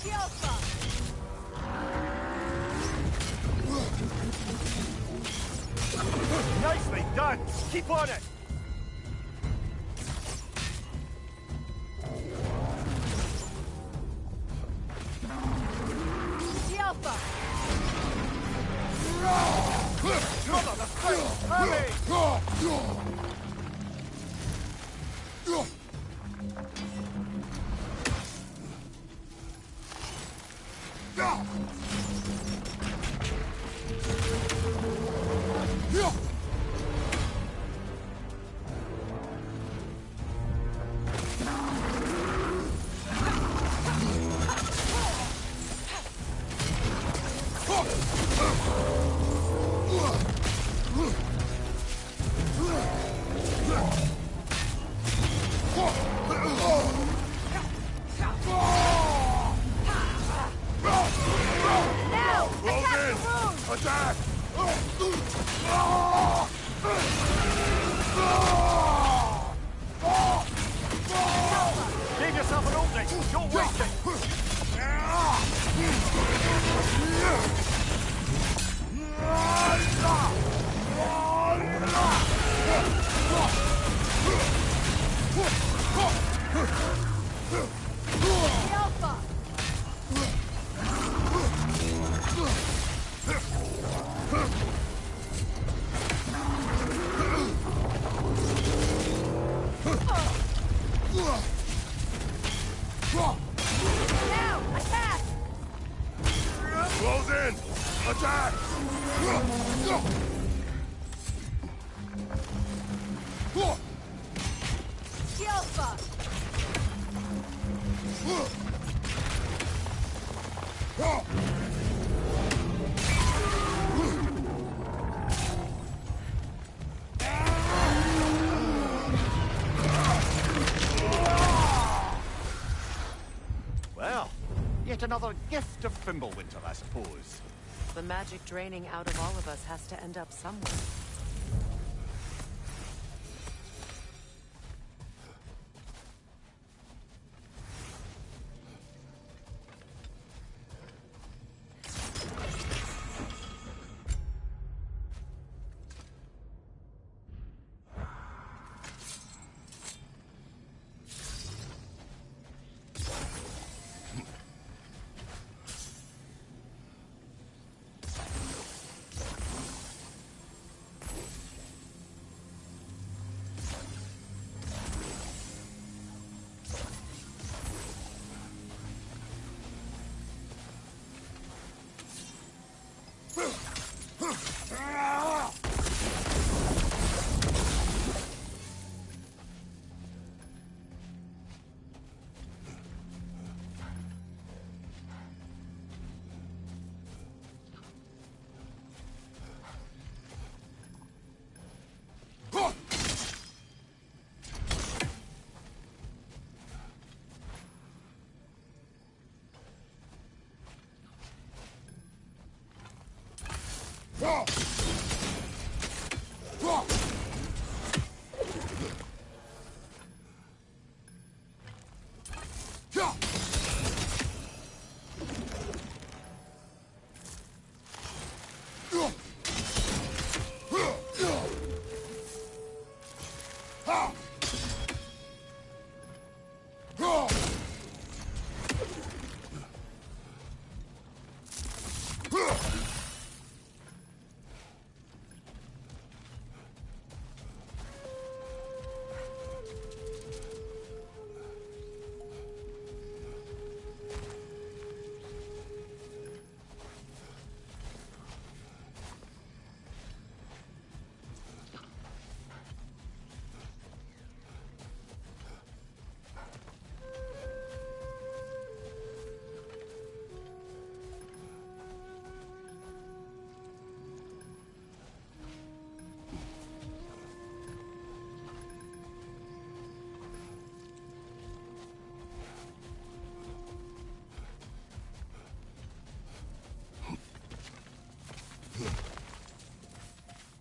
Alpha! Nicely done! Keep on it! Alpha! Brother, the spring! Hurry! Now! Attack the rune! Attack! Give yourself an opening! Don't waste it! Alpha! Now! Attack! Close in! Attack! Alpha! another gift of Fimbulwinter, I suppose. The magic draining out of all of us has to end up somewhere.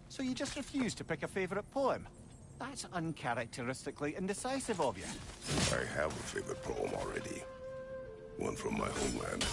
So you just refuse to pick a favorite poem? That's uncharacteristically indecisive of you. I have a favorite poem already. One from my homeland.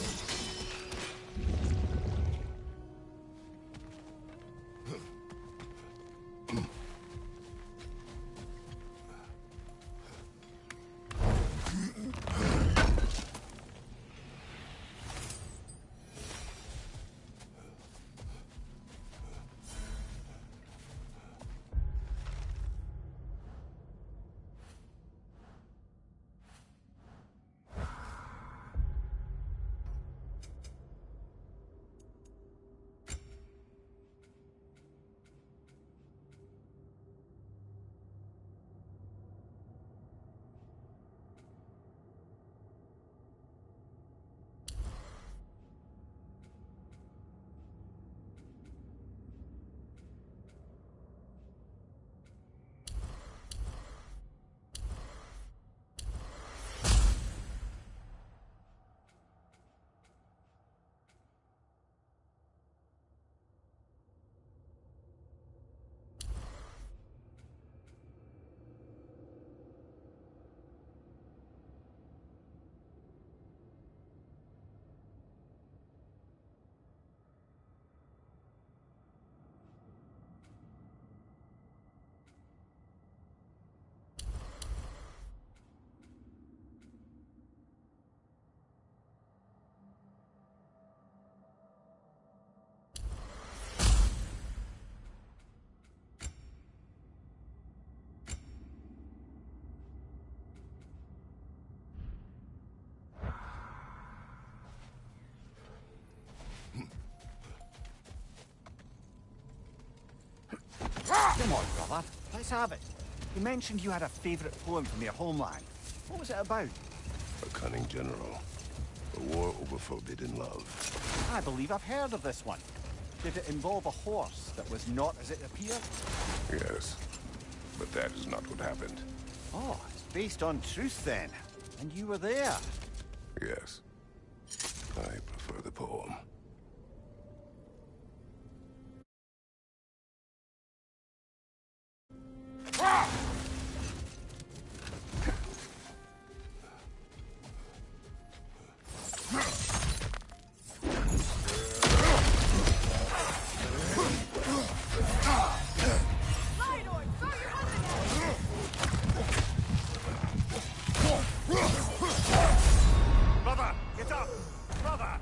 Come on, brother. Let's have it. You mentioned you had a favorite poem from your homeland. What was it about? A cunning general. A war over forbidden love. I believe I've heard of this one. Did it involve a horse that was not as it appeared? Yes, but that is not what happened. Oh, it's based on truth then. And you were there. Yes. I prefer the poem. Brother, get up! Brother!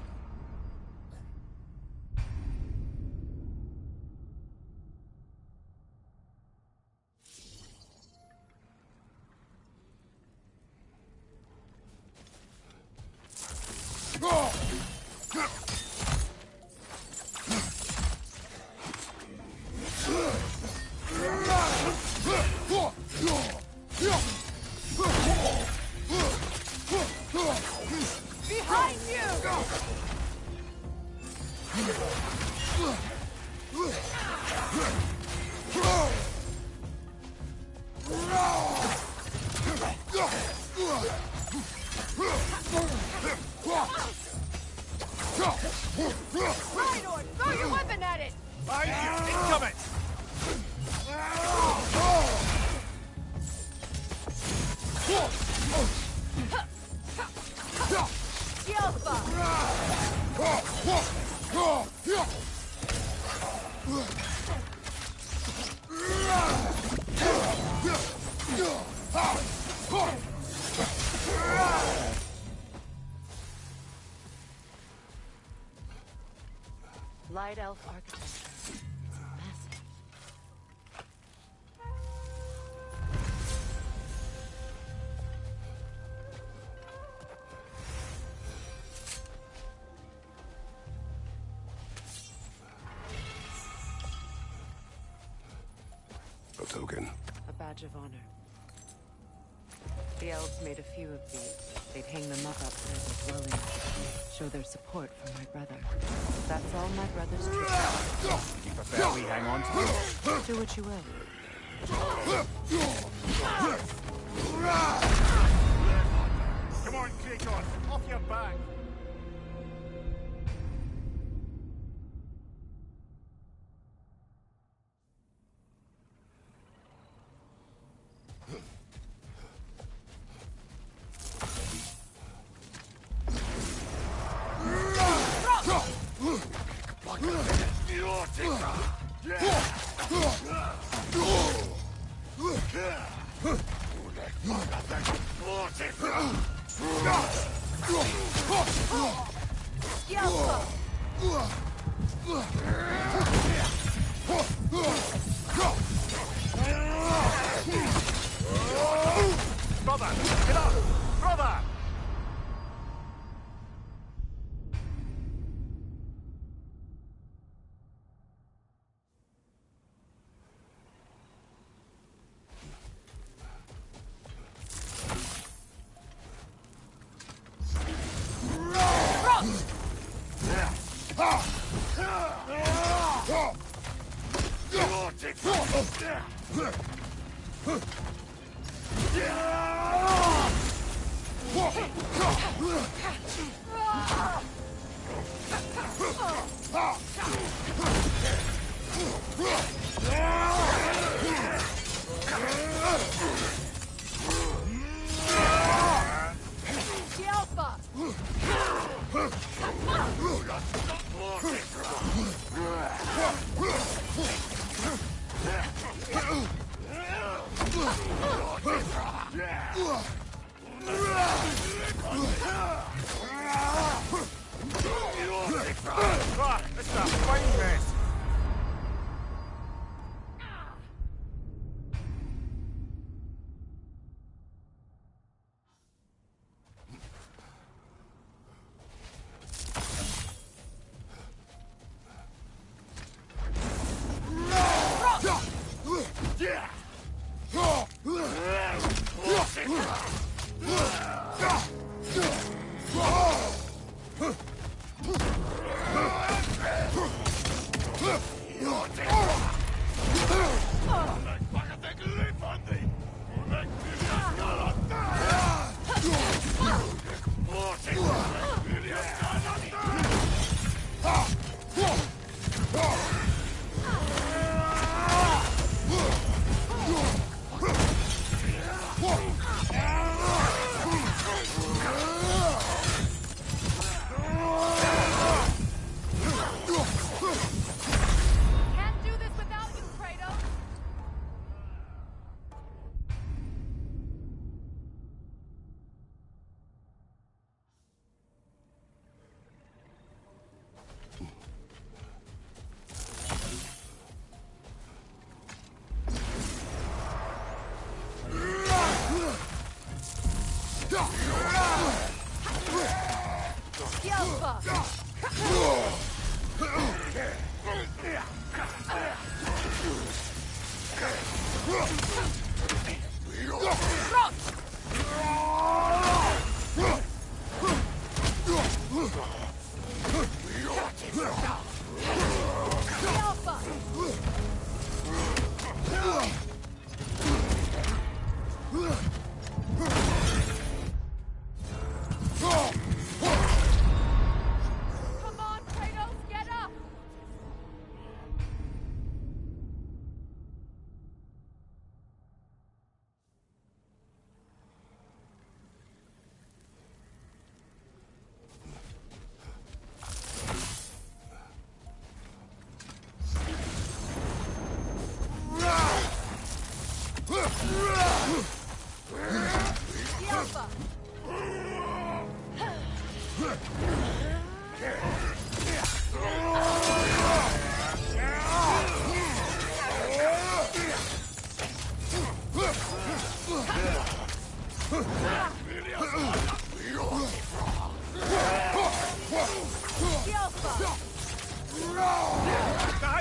Behind you! Reinord, throw your weapon at it! Behind you! Incoming! Light elf architecture. It's massive. A token. A badge of honor. The elves made a few of these. They'd hang them up outside their dwellings. Show their support for my brother. That's all my brother's tribute. Keep a fair wee hang on to it. Do what you will. Come on, Kratos! Off your back! Brother! Get up! Brother! Right, let's start fighting.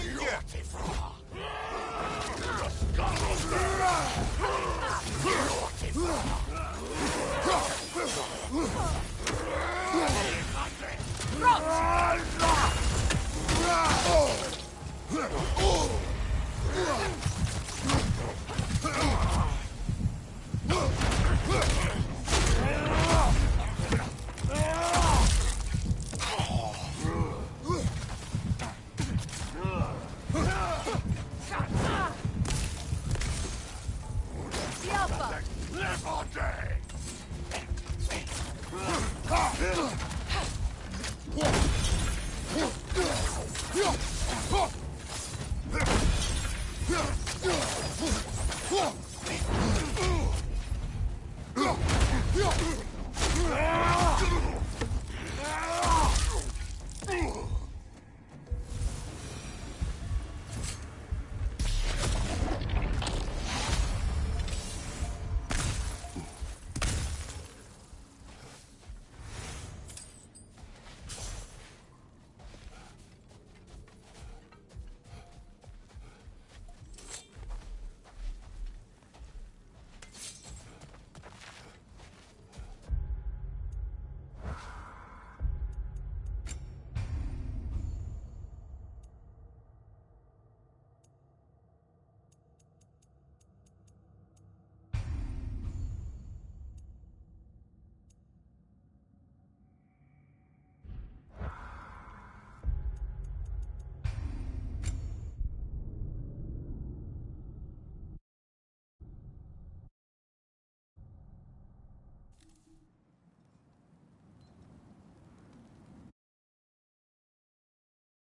behind you!